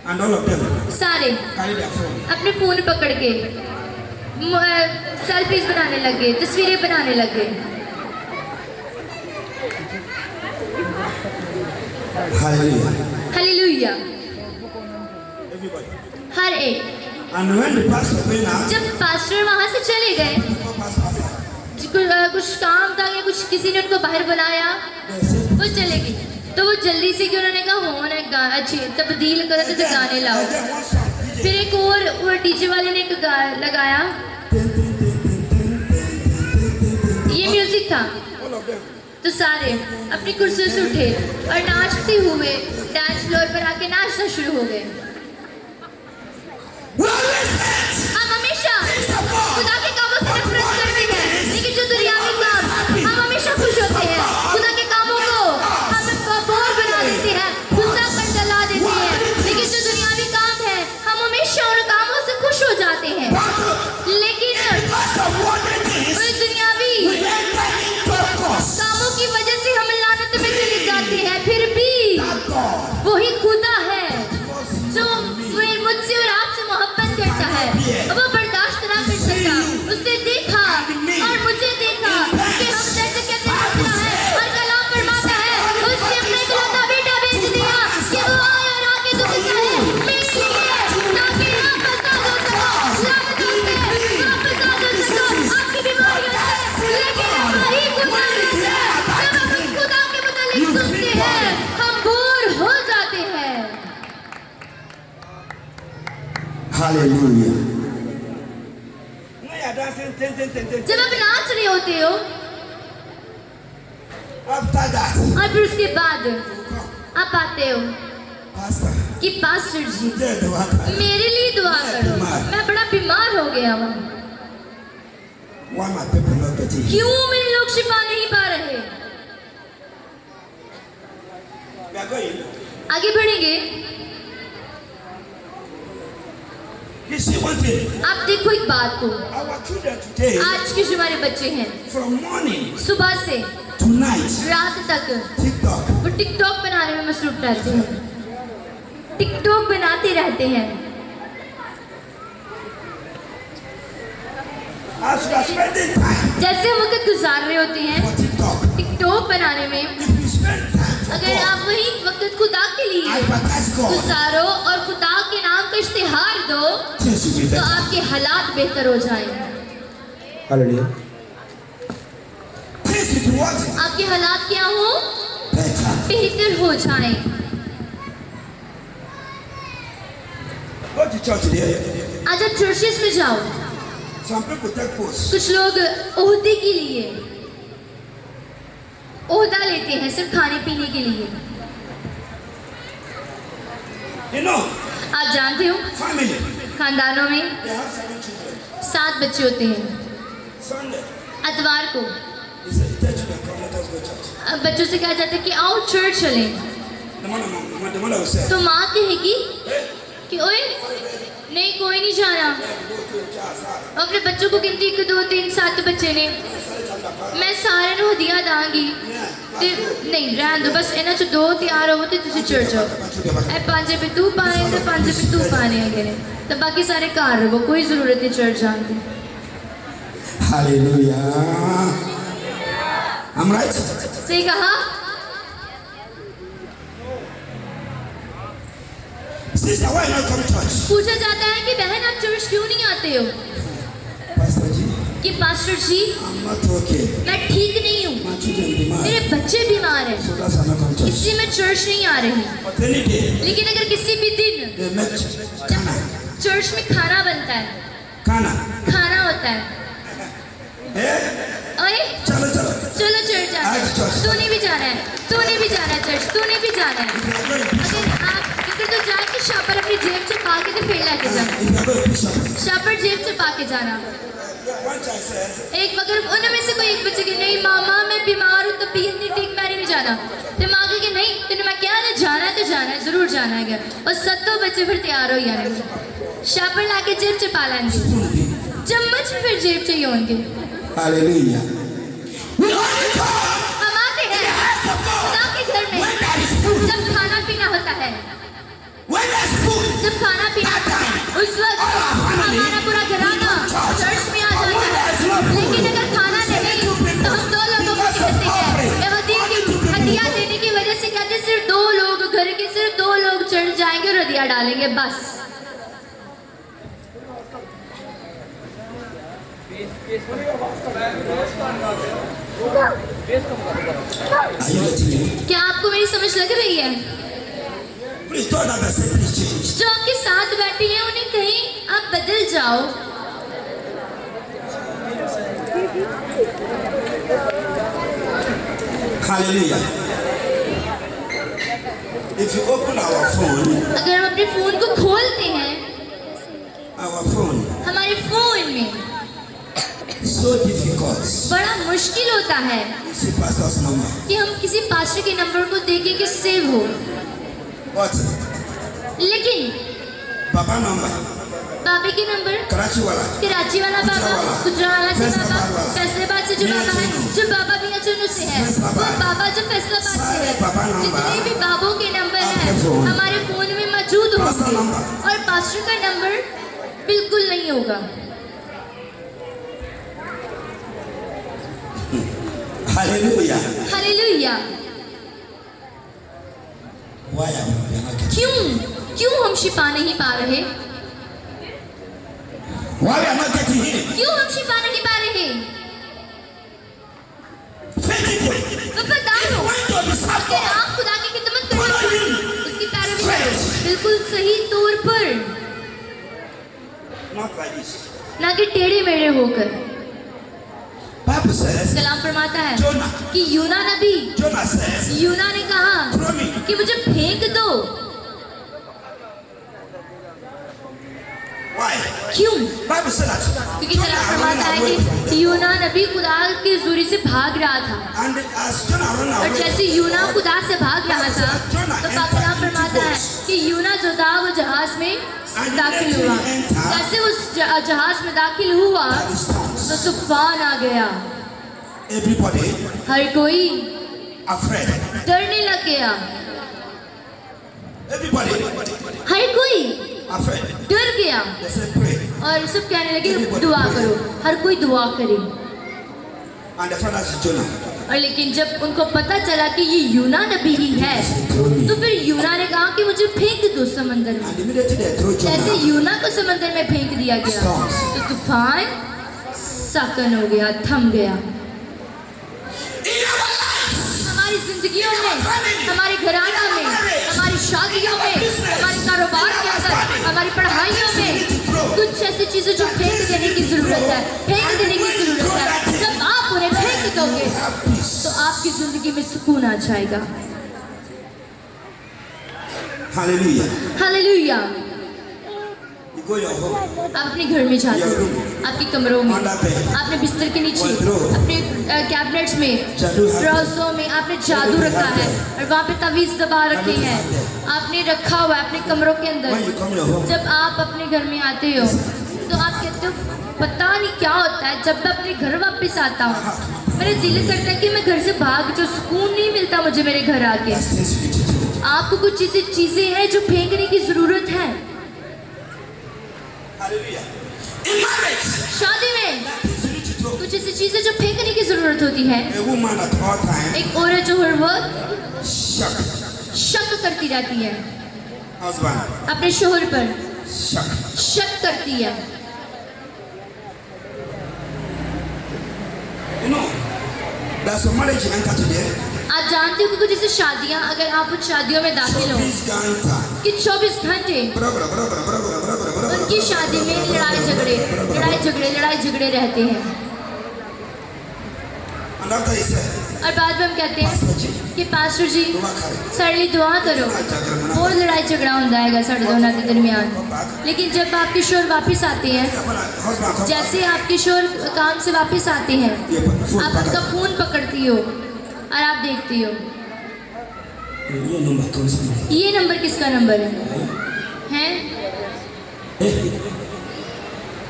And all of them सारे carry their phone. अपने फोन पकड़ के सेल्फीज बनाने लगे तस्वीरें बनाने लगे Hallelujah. Hallelujah Everybody. हर एक And when the pastor went out, जब पास्टर वहां से चले गए कुछ काम था या कुछ किसी ने उनको बाहर बुलाया they said, वो चले गए तो वो जल्दी से कि उन्होंने कहा होना अच्छी तब्दील करो तो गाने लाओ then one song, DJ, फिर एक और डीजे वाले ने एक लगाया ये म्यूजिक था all of them. तो सारे अपनी कुर्सियों से उठे और नाचते हुए डांस फ्लोर पर आके नाचना शुरू हो गए हम हमेशा खुदा के कामों से नफरत करते हैं लेकिन जो दुनियावी काम हम हमेशा खुश होते हैं खुदा के कामों को हम बोर बना देते हैं गुस्सा कर जला देते हैं लेकिन जो दुनियावी काम है हम हमेशा उन कामों से खुश हो जाते हैं लेकिन उन दुनियावी कामों की वजह से हम लानत में चले जाते हैं फिर भी वही खुदा है जो मुझसे और आपसे मोहब्बत करता है वो बर्दाश्त ना कर सका उसने देखा और मुझे देखा कि हम जैसे कहते हैं और कलाम फरमाता है उसने अपने इकलौता बेटा भेज दिया कि वो आए और आके तुझे चाहे मेरे लिए ताकि आप आजाद हो सको लानतों से आप आजाद हो सको आपकी बीमारी Hallelujah. जब आप नाच रहे होते हो After that, और फिर उसके बाद आप आते हो Pastor, कि पास्टर जी जय दुआ कर। मेरे लिए दुआ करो, मैं बड़ा बीमार हो गया हूँ। Why my people not getting healed? क्यों मेरे लोग शिफा नहीं पा रहे? We are going. आगे बढ़ेंगे। You see one thing. आप देखो एक बात को, Our children today, आज के जो हमारे बच्चे हैं from morning सुबह से to night, रात तक TikTok, वो टिकटॉक बनाने में मसरूफ रहते हैं, टिकटॉक बनाते रहते हैं। as we are spending time जैसे हम वक्त गुजार रहे होते हैं for TikTok, टिकटॉक बनाने में, if you spend time for अगर God, आप वही वक्त खुदा के लिए advertise God, गुजारो और खुदा के नाम का इश्तिहार दो things will be तो better. आपके हालात बेहतर हो जाएंगे। Hallelujah. Things will be what? आपके हालात क्या हो? Better. बेहतर हो जाएं। Go to church today. आज आप चर्चेस में जाओ, Some people take posts. कुछ लोग ओहदे के लिए ओहदा लेते हैं सिर्फ खाने पीने के लिए। You know, आप जानते हो family, खानदानों में they have 7 children. 7 बच्चे होते हैं। Sunday, अतवार को he said, tell children, come, let us go to church. अब बच्चों से कहा जाता है कि आओ चर्च चलें, The mother will say, तो माँ कहेगी hey, कि ओए नहीं कोई नहीं जाना। अपने बच्चों को गिनती 1 2 3 7 बच्चे ने, मैं सारे ਨੂੰ ਹਦੀਆ ਦਾਂਗੀ ਤੇ ਨਹੀਂ ਰਹਿਣ ਦੋ, ਬਸ ਇਹਨਾਂ ਚ 2 ਤਿਆਰ ਹੋਵੋ ਤੇ ਤੁਸੀਂ ਚਰਚ ਜਾਓ। ਇਹ 5 ਵੀ ਤੂੰ ਪਾਣੇ ਤੇ 5 ਵੀ ਤੂੰ ਪਾਣੇ ਹੈਗੇ ਨੇ, ਤੇ ਬਾਕੀ ਸਾਰੇ ਘਰ ਰਹੋ, ਕੋਈ ਜ਼ਰੂਰਤ ਨਹੀਂ ਚਰਚ ਜਾਣ ਦੀ। hallelujah. I'm right? सही कहा। Sister, why not come to church? पूछा जाता है कि बहन आप चर्च क्यों नहीं आते हो? Pastor G, कि pastor ji I'm not okay. मैं ठीक नहीं हूँ, My children demand. मेरे बच्चे बीमार हैं, So that's why I'm not come to church. इसलिए मैं चर्च नहीं आ रही। But any day, लेकिन अगर किसी भी दिन they make kana. चर्च में खाना बनता है, Kana. खाना होता है, Eh? अरे Chalo, chalo. चलो चर्च जाना आज है, चर्च। तूने भी जाना है, तूने भी जाना है चर्च, तूने भी जाना है। If you are going to अगर आप इधर तो जाके शापर अपनी जेब से पा के तो फिर लेके जाना, if you are going to bishop, शापर जेब से पा के जाना। one child says, एक अगर उनमें से कोई एक बच्चे की नहीं मामा मैं बीमार हूँ तबीयत नहीं ठीक, मैं नहीं जाना, तो माँ कहे कि नहीं तेने मैं क्या ना जाना है तो जाना है, जरूर जाना है। और 7 बच्चे फिर तैयार हो जाने, शापर ला के जेब से पा लेंगे, चम्मच भी फिर जेब चाहिए होंगे। hallelujah. We only come हम आते हैं खुदा के घर में जब खाना पीना होता है, when there's food. जब खाना पीना होता है उस वक्त हमारा पूरा घराना चर्च में आ जाता है। लेकिन अगर खाना नहीं तो हम 2 लोगों को कहते हैं, हदिया देने की वजह से कहते हैं सिर्फ 2 लोग, घर के सिर्फ 2 लोग चर्च जाएंगे और हदिया डालेंगे बस। Are you getting me? क्या आपको मेरी समझ लग रही है? Please don't have a please change. जो आपके साथ बैठे हैं उन्हें कहीं आप बदल जाओ। Hallelujah. If you open our phone, अगर हम अपने फोन को खोलते हैं, our phone, हमारे फोन में so difficult. बड़ा मुश्किल होता है You see pastor's number. कि हम किसी पास्टर के नंबर को देखें कि सेव हो, What? लेकिन Baba number. बाबे के नंबर, Karachi wala. कराची वाला बाबा, गुजरात से बाबा, फैसलाबाद से जो बाबा है, जो बाबा भी अचुनु से है, वो बाबा जो फैसलाबाद से है, जितने भी बाबों के नंबर हैं हमारे फोन में मौजूद होंगे और पास्टर का नंबर बिल्कुल नहीं होगा। Hallelujah. Hallelujah. Why are we not getting? क्यों हम शिफा नहीं पा रहे? Why we are not getting healed? क्यों हम शिफा नहीं पा रहे? Faithful. वफादार हो, Why don't you serve अगर God? आप खुदा की खिदमत करना चाहते हैं, उसकी पैरवी करो बिल्कुल सही तौर पर। like this. ना कि टेढ़े मेढ़े होकर। Bible says, कलाम फरमाता है Jonah. कि यूना नबी, Jonah says, यूना ने कहा throw me. कि मुझे फेंक दो। Why? क्यों? Bible says that. क्योंकि कलाम फरमाता है कि यूना नबी खुदा की हुजूरी से भाग रहा था, And as Jonah ran और away, जैसे यूना खुदा से भाग रहा था तो कलाम फरमाता है कि यूना जो था वो जहाज में दाखिल हुआ। जैसे उस जहाज में दाखिल हुआ तो तूफान आ गया, everybody हर कोई afraid. डरने लग गया, Everybody हर कोई afraid. डर गया They said, pray. और सब कहने लगे दुआ करो, हर कोई दुआ करे। And the father is Jonah. और लेकिन जब उनको पता चला कि ये यूना नबी ही है तो फिर यूना ने कहा कि मुझे फेंक दो समंदर में। And immediately they threw जैसे Jonah. यूना को समंदर में फेंक दिया गया तो तूफान सकन हो गया, थम गया। हमारी जिंदगियों में, हमारे घराना में, हमारी शादियों में, हमारे कारोबार के अंदर, हमारी पढ़ाइयों में कुछ ऐसी चीजें जो फेंक देने की जरूरत है, फेंक देने की जरूरत है। जब आप उन्हें फेंक दोगे तो आपकी जिंदगी में सुकून आ जाएगा। Hallelujah. Hallelujah. You go your home. आप अपने घर में जाते हो, आपके कमरों में, आपने बिस्तर के नीचे, अपने कैबिनेट्स में, ड्रॉर्सों में आपने जादू रखा है और वहाँ पे तवीज़ दबा रखे हैं, आपने रखा हुआ है अपने कमरों के अंदर। When you come your home, जब आप अपने घर में आते हो तो आप कहते हो पता नहीं क्या होता है, जब मैं अपने घर वापस आता हूँ मेरा दिल करता है कि मैं घर से भाग, जो सुकून नहीं मिलता मुझे मेरे घर आके। things you need to do. आपको कुछ ऐसी चीज़ें हैं जो फेंकने की ज़रूरत है। Hallelujah. In marriage, शादी में things you need to do. कुछ ऐसी चीजें जो फेंकने की जरूरत होती है। A woman at all time, एक औरत जो हर वक्त shock. शक करती रहती है, Husband, अपने शोहर पर shock. शक करती है। You know, there's a marriage you enter today. आप जानते हो कि कुछ ऐसी शादियां, अगर आप उन शादियों में दाखिल हो Please go enter. कि 24 घंटे उनकी शादी में लड़ाई झगड़े रहते हैं। And after he said, और बाद में हम कहते Pastor Ji, हैं कि पास्टर जी दुआ करें. साढ़े लिए दुआ करो, और लड़ाई झगड़ा होता है साढ़े दोनों के दरमियान। लेकिन जब आपके शोहर वापस आते हैं, Husband come जैसे आपके शोहर काम से वापस आते हैं, आप उनका फोन पकड़ती हो और आप देखती हो ये नंबर कौन सा है? ये नंबर किसका नंबर है? हैं?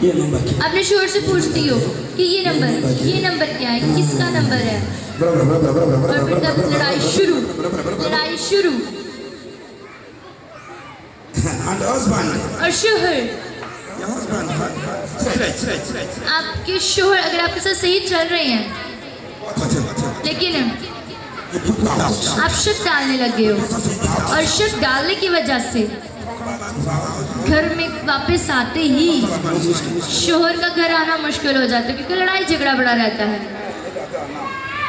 ये नंबर क्या? अपने शोहर से पूछती हो कि ये नंबर क्या है, किसका नंबर है? और फिर तब लड़ाई शुरू। And the husband, और शोहर, your husband, straight. आपके शोहर अगर आपके साथ सही चल रहे हैं लेकिन You put doubt. आप शक डालने लगे हो, और शक डालने की वजह से घर में वापस आते ही शोहर का घर आना मुश्किल हो जाता है, क्योंकि लड़ाई झगड़ा बड़ा रहता है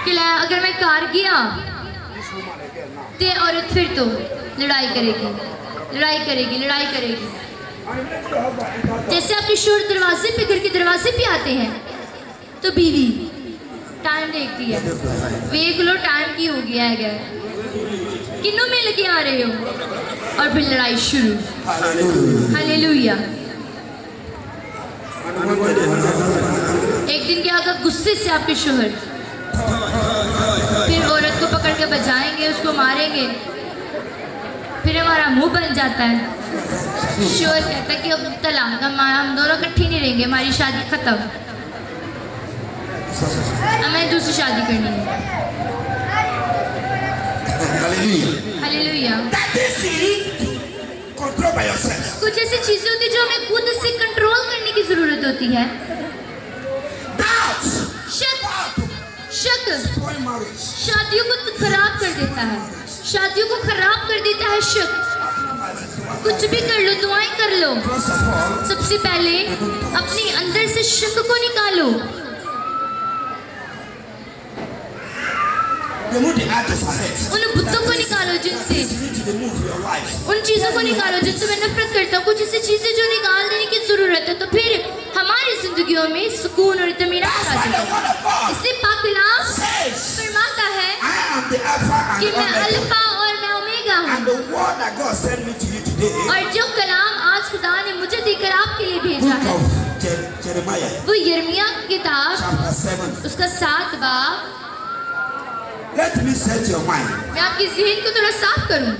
कि अगर मैं कार गया तो औरत फिर तो लड़ाई करेगी। जैसे आपके शोहर दरवाजे पे, घर के दरवाजे पे आते हैं तो बीवी टाइम देखती है, देख लो टाइम की हो गया है, किन्नों में लगे आ रहे हो, और फिर लड़ाई शुरू। हालेलुया। एक दिन क्या होगा, गुस्से से आपके शोहर फिर औरत को पकड़ के बजाएंगे, उसको मारेंगे, फिर हमारा मुंह बन जाता है। शोहर कहता है कि अब तलाक, हम दोनों इकट्ठे नहीं रहेंगे, हमारी शादी खत्म, हमें दूसरी शादी करनी है। हालेलुया। Control by yourself. कुछ ऐसी चीजें होती है जो हमें खुद से कंट्रोल करने की जरूरत होती है। Doubt. शक Spoil marriage. शादियों को खराब कर देता है, शादियों को खराब कर देता है शक। कुछ भी कर लो, दुआएं कर लो, First of all, सबसे पहले अपने अंदर से शक को निकालो। remove the art of her head. उन बुतों को निकालो जिनसे, You need to remove your life. उन चीजों को निकालो जिनसे मैं नफरत करता हूँ। कुछ ऐसी चीजें जो निकाल देने की जरूरत है, तो फिर दिलों में सुकून और इत्मीनान That's आ why the जाए। word of God इसलिए पाक कलाम says, फरमाता है I am the Alpha and कि the मैं Omega. अल्फा और मैं ओमेगा हूँ। And the word that God sent me to you today, और जो कलाम आज खुदा ने मुझे देकर आपके लिए भेजा book है of Jeremiah, वो यिर्मयाह की किताब chapter 7. उसका 7 बाब। Let me set your mind. मैं आपकी ज़हन को थोड़ा साफ करूँ।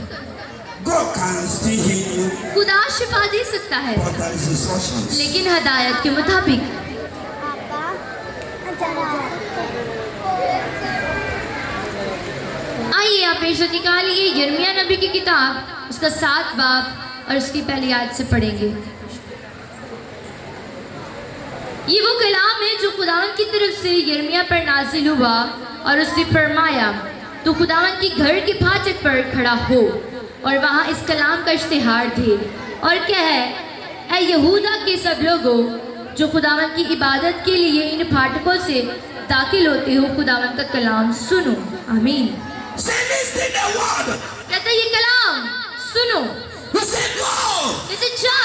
God can still heal you, खुदा शिफा दे सकता है but there is instructions. लेकिन हदायत के मुताबिक। आइए आप पेश निकालिए यिर्मयाह नबी की किताब उसका 7 बाब और उसकी पहली आयत से पढ़ेंगे। ये वो कलाम है जो खुदावन की तरफ से यिर्मयाह पर नाजिल हुआ और उसने फरमाया तो खुदावन की घर के फाटक पर खड़ा हो और वहाँ इस कलाम का इश्तिहार दे और क्या है, ऐ यहूदा के सब लोगों जो खुदावन की इबादत के लिए इन फाटकों से दाखिल होते हो खुदावन का कलाम सुनो। आमीन। Say, listen the word. कहता है ये कलाम सुनो। He said, go. कहते जा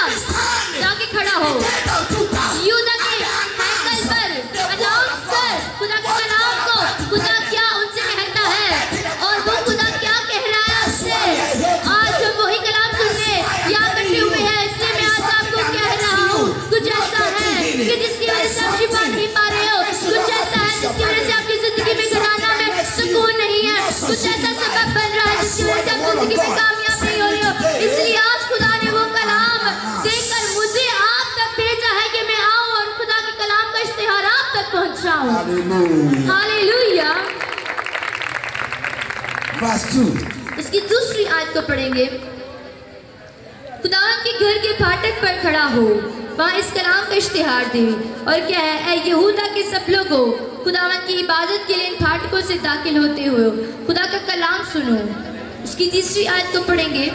जाके खड़ा हो Get out to town. यहूदा के हैकल पर अनाउंस कर खुदा के कलाम को, खुदा क्या उनसे कहता है और वो खुदा क्या कह रहा है उससे। आज हम वही कलाम सुनने यहाँ इकट्ठे हुए हैं, इसलिए मैं आज आपको कह रहा हूँ कुछ ऐसा है कि जिसकी वजह से आप शिफा नहीं पा रहे हो, कुछ ऐसा है जिसकी वजह से आपकी जिंदगी में घराना में सुकून नहीं है, कुछ ऐसा सबब बन रहा है जिसकी वजह से आप जिंदगी में कामयाब नहीं हो रहे हो। इसलिए आज खुदा ने वो कलाम देकर मुझे आप तक भेजा है कि मैं आऊं और खुदा के कलाम का इश्तिहार आप तक पहुंचाऊं। Hallelujah. हालेलुया। Verse 2. इसकी दूसरी आयत को पढ़ेंगे। खुदा के घर के फाटक पर खड़ा हो, वहाँ इस कलाम का इश्तिहार दे और क्या है, ऐ यहूदा के सब लोगों खुदावन की इबादत के लिए इन फाटकों से दाखिल होते हो खुदा का कलाम सुनो। उसकी तीसरी आयत को पढ़ेंगे।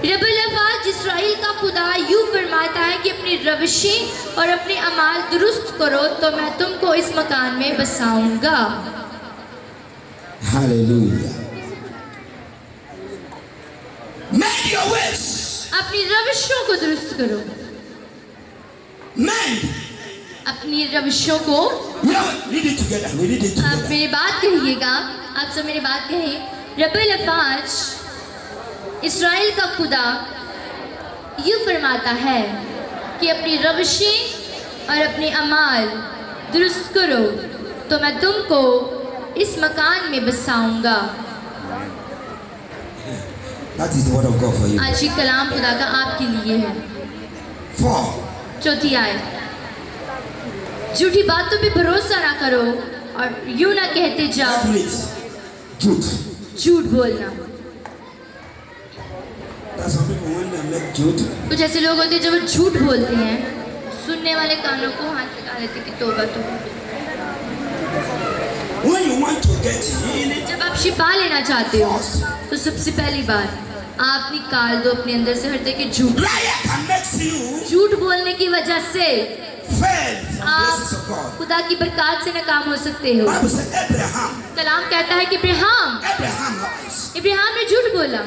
रब्बुल अफ़वाज इस्राएल का खुदा यूँ फरमाता है कि अपनी रविशें और अपने अमाल दुरुस्त करो तो मैं तुमको इस मकान में बसाऊंगा। Hallelujah. Mend your ways. अपनी रविशों को दुरुस्त करो। Mend. अपनी रविशों को। We read it together. We read it आप together. मेरी बात कहिएगा, आप सब मेरी बात कहें। रब्बुल अफ़वाज इस्राएल का खुदा यूँ फरमाता है कि अपनी रविशें और अपने अमाल दुरुस्त करो तो मैं तुमको इस मकान में बसाऊंगा। That is the word of God for you. आज ये कलाम खुदा का आपके लिए है। 4. चौथी आयत, झूठी बातों पे भरोसा ना करो और यूँ ना कहते जाओ Please. Truth. झूठ बोलना। That's some people when they make truth. कुछ ऐसे लोग होते हैं जब वो झूठ बोलते हैं, सुनने वाले कानों को हाथ लगा लेते कि तौबा तौबा। When you want to get healing, जब आप शिफा लेना चाहते हो तो सबसे पहली बात आप निकाल दो अपने अंदर से हर के झूठ। liar can make you झूठ बोलने की वजह से fail from the आप blessings of God. खुदा की बरकत से नाकाम हो सकते हो। Bible says Abraham. कलाम कहता है कि Abraham lies. इब्राहिम ने झूठ बोला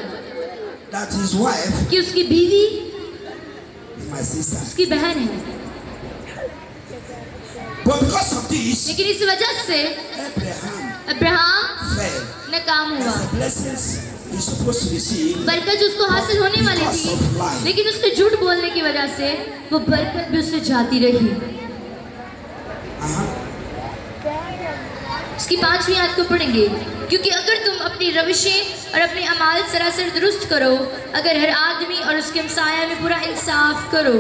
That his wife कि उसकी बीवी is my sister. उसकी बहन है, But because of this, लेकिन इस वजह से Abraham इब्राहिम failed. नाकाम हुआ। That's the blessings he's supposed to receive. बरकत उसको हासिल होने वाली थी, लेकिन उसके झूठ बोलने की वजह से वो बरकत भी उससे जाती रही। उसकी 5वीं आयत को पढ़ेंगे। क्योंकि अगर तुम अपनी रविशें और अपने अमाल सरासर दुरुस्त करो, अगर हर आदमी और उसके हमसाया में पूरा इंसाफ करो,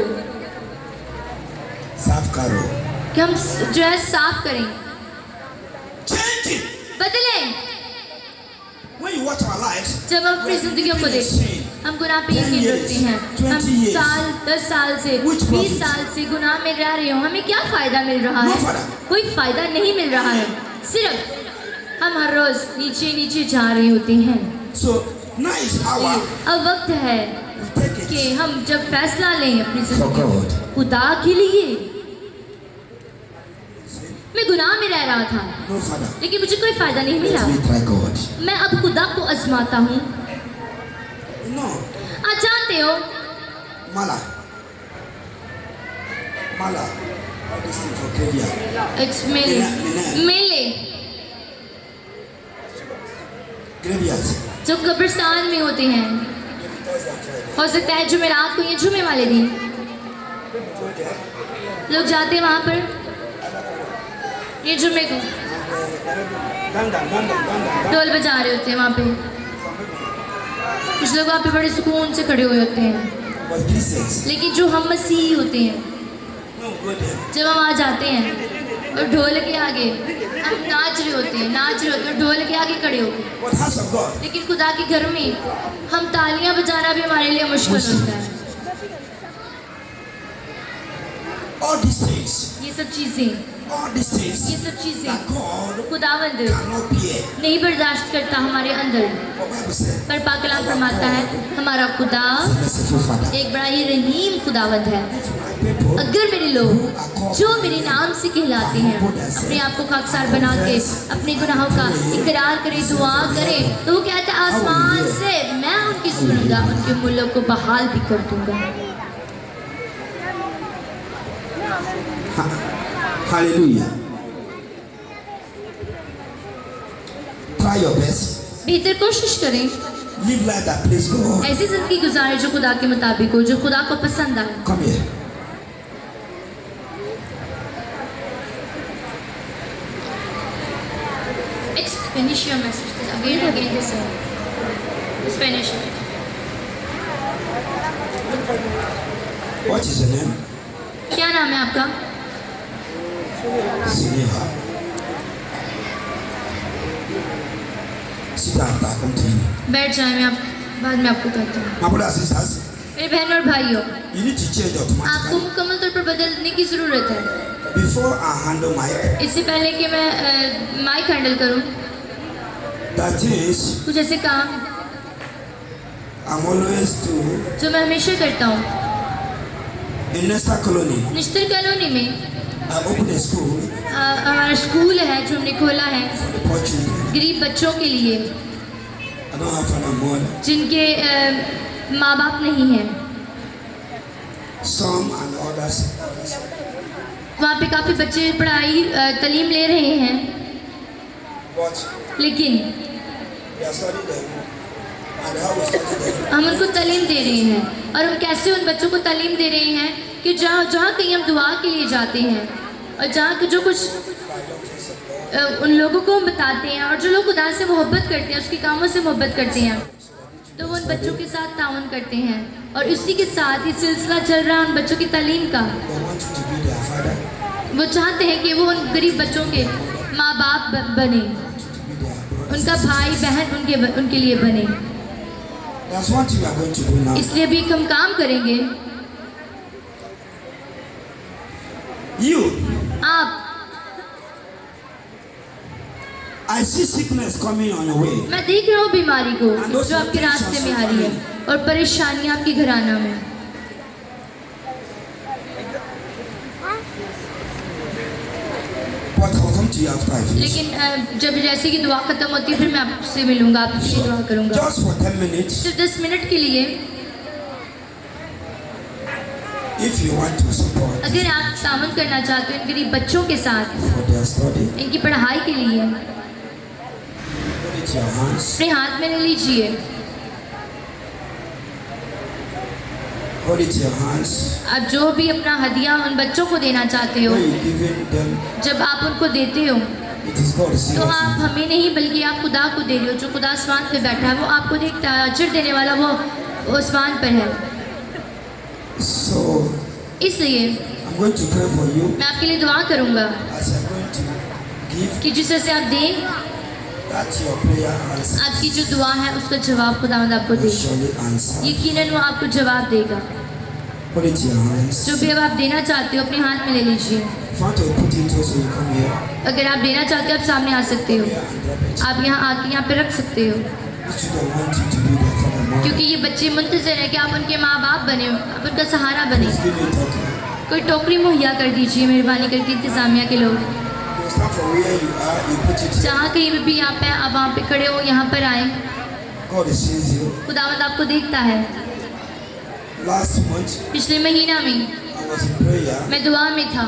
साफ करो. कि हम जो है साफ करें, Change it. बदलें। When you watch our lives, जब हम अपनी जिंदगियों को देखते, हम गुनाह पे यकीन रखते हैं, हम साल 10 साल से 20 साल से गुनाह में रह रहे हो, हमें क्या फायदा मिल रहा है? कोई फायदा नहीं मिल रहा है, सिर्फ हम हर रोज नीचे नीचे जा रहे होते हैं। so now is our अब वक्त है we take it कि हम जब फैसला लें अपनी for जिंदगी में God. खुदा के लिए। मैं गुनाह में रह रहा था No father. लेकिन मुझे कोई फायदा नहीं मिला, Let me try God. मैं अब खुदा को आजमाता हूँ। No. आप जानते हो Mala. All this thing for graveyard. It's मेले मेले Graveyards. जो कब्रिस्तान में होते हैं। हो सकता है जुमेरात को, ये जुमे वाले दिन लोग जाते हैं वहाँ पर, ये जुमे को ढोल बजा रहे होते हैं वहाँ पे। कुछ लोग वहाँ पे बड़े सुकून से खड़े हुए होते हैं, But Christians, लेकिन जो हम मसीही होते हैं, no, go there. जब हम वहाँ जाते हैं और ढोल के आगे हम नाच रहे होते हैं और ढोल के आगे खड़े होते हैं, But house of God, लेकिन खुदा के घर में हम तालियां बजाना भी हमारे लिए मुश्किल होता है। all these things, ये सब चीजें ये सब चीजें that God खुदावंद cannot bear. नहीं बर्दाश्त करता हमारे अंदर। But Bible said, पर पाक कलाम फरमाता है हमारा खुदा merciful Father. एक बड़ा ही रहीम खुदावंद है। My people, अगर मेरे लोग जो मेरे नाम से कहलाते हैं अपने आप को खाकसार बना के अपने गुनाहों का इकरार करे, दुआ करे, तो वो कहता है आसमान से मैं उनकी सुनूंगा, उनके मुल्क को बहाल भी कर दूंगा। hallelujah. Try your best. बेहतर कोशिश करें, Live life that please God. ऐसी जिंदगी गुजारे जो खुदा के मुताबिक हो, जो खुदा को पसंद आए। Come here. Finish your message again this finish it. What is your name? क्या नाम है आपका? Sineha. Sit down, come to you. बैठ जाए, मैं आप बाद में आपको कहता हूँ। My brothers and sisters, मेरे बहन और भाइयों, you need to change आपको automatically. मुकम्मल तौर पर बदलने की ज़रूरत है। Before I handle my, इससे पहले कि मैं माइक हैंडल करूँ, that is, कुछ ऐसे काम I'm always to जो मैं हमेशा करता हूँ। in Nesta Colony. Nishtar colony में I opened a school हमारा स्कूल है जो हमने खोला है for the poor children. गरीब बच्चों के लिए I don't have father and mother. जिनके माँ बाप नहीं हैं। Some and others. वहाँ पे काफ़ी बच्चे पढ़ाई तालीम ले रहे हैं, But लेकिन we are studying them. And how we study them. हम उनको तालीम दे रहे हैं, और हम कैसे उन बच्चों को तालीम दे रहे हैं कि जहाँ कहीं हम दुआ के लिए जाते हैं और जहाँ जो कुछ उन लोगों को हम बताते हैं, और जो लोग खुदा से मोहब्बत करते हैं, उसके कामों से मोहब्बत करते हैं, तो वो उन बच्चों के साथ ताउन करते हैं, और इसी के साथ ही सिलसिला चल रहा है उन बच्चों की तालीम का। They want you to be their father. वो चाहते हैं कि वो उन गरीब बच्चों के माँ बाप बने, उनका भाई बहन उनके लिए बने। That's what we are going to do now. इसलिए अभी हम काम करेंगे। You, आप, I see sickness coming on your way. मैं देख रहा हूँ बीमारी को जो आपके रास्ते में आ रही है, और परेशानी आपकी घराना में। But I'll come to you after I finish. लेकिन जब जैसे कि दुआ खत्म होती है फिर मैं आपसे मिलूंगा, आपके लिए दुआ करूंगा। Just for 10 minutes, सिर्फ 10 मिनट के लिए। if you want to support अगर आप तामन करना चाहते हो इन गरीब बच्चों के साथ for their study, इनकी पढ़ाई के लिए, put it in your hands. अपने हाथ में ले लीजिए। Hold it in your hands. आप जो भी अपना हदिया उन बच्चों को देना चाहते हो, When you give them, जब आप उनको देते हो, it is God तो serious. आप हमें नहीं बल्कि आप खुदा को दे रहे हो। जो खुदा आसमान पे बैठा है वो आपको देखता है, अजर देने वाला वो आसमान पर है। So, इसलिए I'm going to pray for you मैं आपके लिए दुआ करूंगा as I'm going to give कि जिस तरह से आप दें, that your prayer answer. आपकी जो दुआ है उसका जवाब खुदावंद आपको दे। Surely answer. यकीनन वो आपको जवाब देगा। Put it in your hands. जो भी अब आप देना चाहते हो अपने हाथ में ले लीजिए। If you want to put it also, you come here. अगर आप देना चाहते हो आप सामने आ सकते हो, Here and drop it. आप यहाँ आके यहाँ पे रख सकते हो, These children want you to be their father and mother. क्योंकि ये बच्चे मुंतजर हैं कि आप उनके माँ बाप बने, आप उनका सहारा बने। Please give me talking. कोई टोकरी मुहैया कर दीजिए मेहरबानी करके इंतज़ामिया के लोग। You start from where you are, you put it here. जहाँ कहीं भी आप हैं, आप वहाँ पे खड़े हो, यहाँ पर आए। God sees you. खुदावंद आपको देखता है। Last month, पिछले महीना में I was in prayer मैं दुआ में था,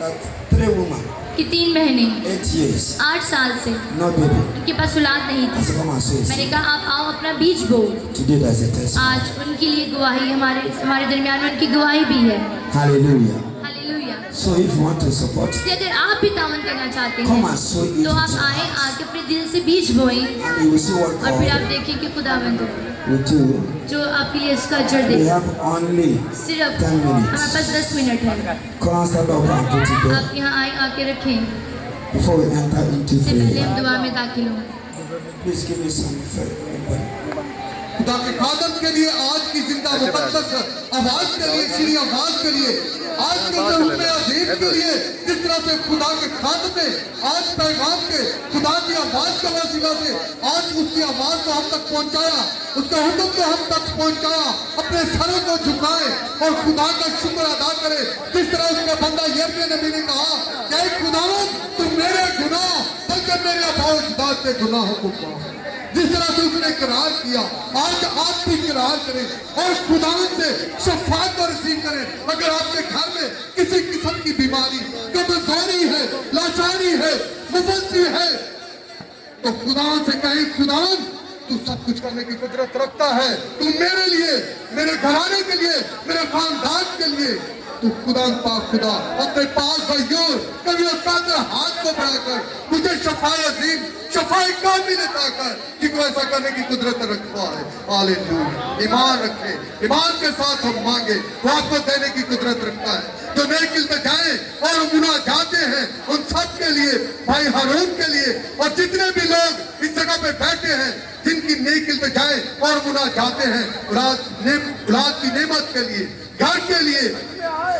that 3 women, कि 3 महीने 8 years, 8 साल से no baby. उनके पास औलाद नहीं I थी। said, come and say मैंने it. कहा आप आओ अपना बीज बो। Today there's a test. आज उनके लिए गवाही हमारे दरमियान में उनकी गवाही भी है। Hallelujah. Hallelujah. So if you want to support, इसलिए अगर आप भी तावन करना चाहते come हैं and sow it. तो आप आए, आके अपने दिल से बीज बोएं And you will see what और फिर आप God देखें कि खुदावंद will do. जो आपके लिए इसका अजर We दे। have only सिर्फ 10 minutes. हमारे पास 10 मिनट है। Come and stand up and put it there आप यहाँ आए, आके रखें। before we enter into इससे पहले prayer. हम दुआ में दाखिल हों। Please give me some faith. खुदा के खादम के लिए आज की जिंदा मुकद्दस आवाज के लिए, श्री आवाज के लिए, आज के हुक्म अजीम के लिए, जिस तरह से खुदा के खादम ने आज पैगाम के खुदा की आवाज के वसीला से आज उसकी आवाज को हम तक पहुंचाया, उसके हुक्म को हम तक पहुंचाया, अपने सरों को झुकाए और खुदा का शुक्र अदा करे। जिस तरह उसके बंदा यिर्मयाह नबी ने कहा कि खुदावंद तुम मेरे गुनाह बल्कि मेरे फौजदार के गुनाहों को माफ। जिस तरह से उसने इकरार किया, आज आप भी इकरार करें और खुदावंद से शफाअत को रिसीव करें। अगर आपके घर में किसी किस्म की बीमारी, कमजोरी है, लाचारी है, मुफस्सी है, तो खुदावंद से कहें खुदावंद तू सब कुछ करने की कुदरत रखता है। तू मेरे लिए, मेरे घराने के लिए, मेरे खानदान के लिए तू खुदा पाक खुदा अपने पास भाइयों कभी कादर हाथ को बढ़ाकर मुझे शफाए अजीम, शफाए कामिल अता कर कि तू ऐसा करने की कुदरत रखता है। हालेलुया। ईमान रखे, ईमान के साथ हम मांगे, वो आपको देने की कुदरत रखता है। जो नेक इल्तिजाएं और गुनाह जाते हैं उन सब के लिए, भाई हारून के लिए और जितने भी लोग इस जगह पे बैठे हैं जिनकी नेक इल्तिजाएं और गुनाह जाते हैं, औलाद की नेमत के लिए, घर के लिए,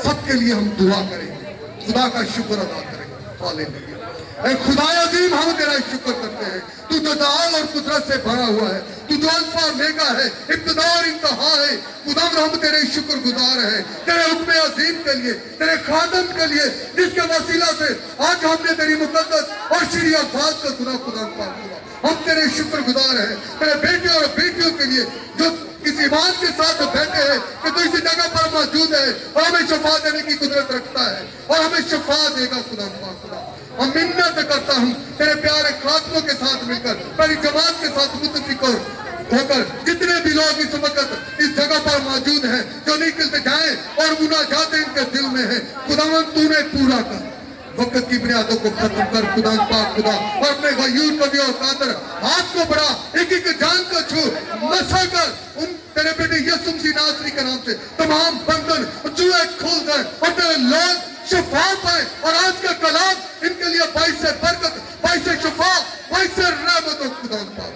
सबके लिए हम दुआ करेंगे, खुदा का शुक्र अदा करेंगे। हालेलुया। ऐ खुदा अजीम हम तेरा शुक्र करते हैं। तू तो दाल और कुदरत से भरा हुआ है, तू तो अल्फा और ओमेगा है, इब्तिदा और इंतहा है। खुदा हम तेरे शुक्र गुजार हैं तेरे हुक्म अजीम के लिए, तेरे खादम के लिए, जिसके वसीला से आज हमने तेरी मुकद्दस और श्री आवाज को सुना। खुदा पाक हम तेरे शुक्र गुजार हैं तेरे बेटे और बेटियों के लिए जो इस ईमान के साथ बैठे हैं कि तू इसी जगह पर मौजूद है और हमें शफा देने की कुदरत रखता है और हमें शफा देगा। खुदा खुदा हम मिन्नत करता हूँ तेरे प्यारे खातमों के साथ मिलकर, मेरी जमात के साथ मुतफिक होकर जितने भी लोग इस वक्त इस जगह पर मौजूद हैं जो निकलते जाए और गुनाह जाते इनके दिल में है, खुदावन तूने पूरा कर वक्त की बुनियादों को खत्म कर। खुदा पाक खुदा और अपने गयूर कभी और कादर हाथ को बढ़ा, एक एक जान को छू, मसा कर उन तेरे बेटे यीशु मसीह नासरी के नाम से तमाम बंधन जुए खोल दे और तेरे लोग शफा पाए। और आज का कलाम इनके लिए बाईस से बरकत, बाईस से शफा, बाईस से रहमत हो। खुदा पाक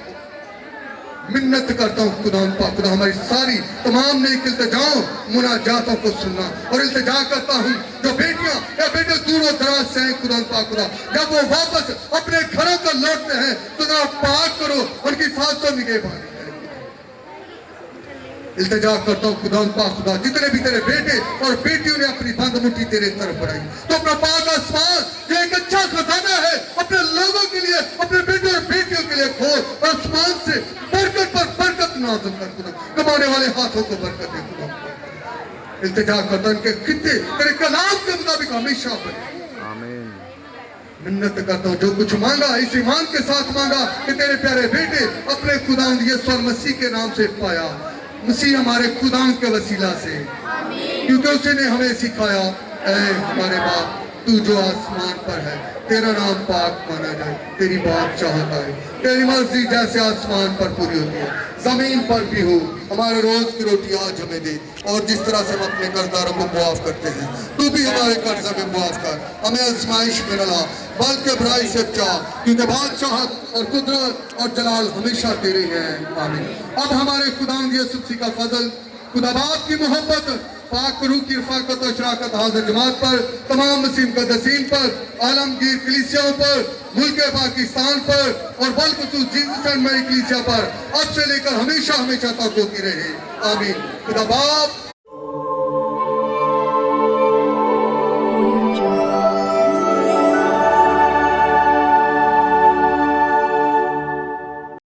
मिन्नत करता हूँ खुदा पाक खुदा हमारी सारी तमाम नेक इल्तिजाओं मुनाजातों को सुनना और इल्तिजा करता हूँ जो बेटियां या बेटे दूर और दराज से हैं खुदा पाक खुदा, जब वो वापस अपने घरों को लौटते हैं तो जरा पाक करो उनकी हिफाजत निगहबानी। इल्तिजा करता हूँ खुदा पाक खुदा जितने भी तेरे बेटे और बेटियों ने अपनी बंद मुट्ठी तेरे तरफ बढ़ाई तो अपना पाक आसमान जो एक अच्छा खजाना है अपने लोगों के लिए, अपने बेटे और बेटियों के लिए खोल और आसमान से बरकत पर बरकत नाज़िल कर खुदा, कमाने वाले हाथों को बरकत दे खुदा। इल्तिजा करता उनके कितने तेरे कलाम के मुताबिक हमेशा बने। मिन्नत करता हूँ जो कुछ मांगा इस ईमान के साथ मांगा कि तेरे प्यारे बेटे अपने खुदा यीशु मसीह के नाम से पाया। मसीह हमारे खुदा के वसीला से, क्योंकि उसने हमें सिखाया ऐ हमारे बाप तू जो आसमान पर है तेरा नाम पाक माना जाए, तेरी बात चाहता है, तेरी मर्जी जैसे आसमान पर पूरी होती है जमीन पर भी हो। हमारे रोज की रोटी आज हमें दे और जिस तरह से हम अपने कर्जदारों को मुआफ करते हैं तू भी हमारे कर्जा में मुआफ कर। हमें आजमाइश में न ला बल्कि बुराई से बचा, क्योंकि बादशाहत और कुदरत और जलाल हमेशा तेरे हैं। आमीन। अब हमारे खुदा यीशु मसीह का फजल, खुदा बाप की मोहब्बत, पाक रूह की रफ़ाकत और शराकत हाज़िर जमात पर, तमाम मुस्लिम मुक़द्दसीन पर, आलमगीर कलीसियाओं पर, मुल्क पाकिस्तान पर और बलखुसूस जीसस एंड मैरी कलीसिया पर अब से लेकर हमेशा हमेशा तक होती रहे। आमीन। खुदा बाप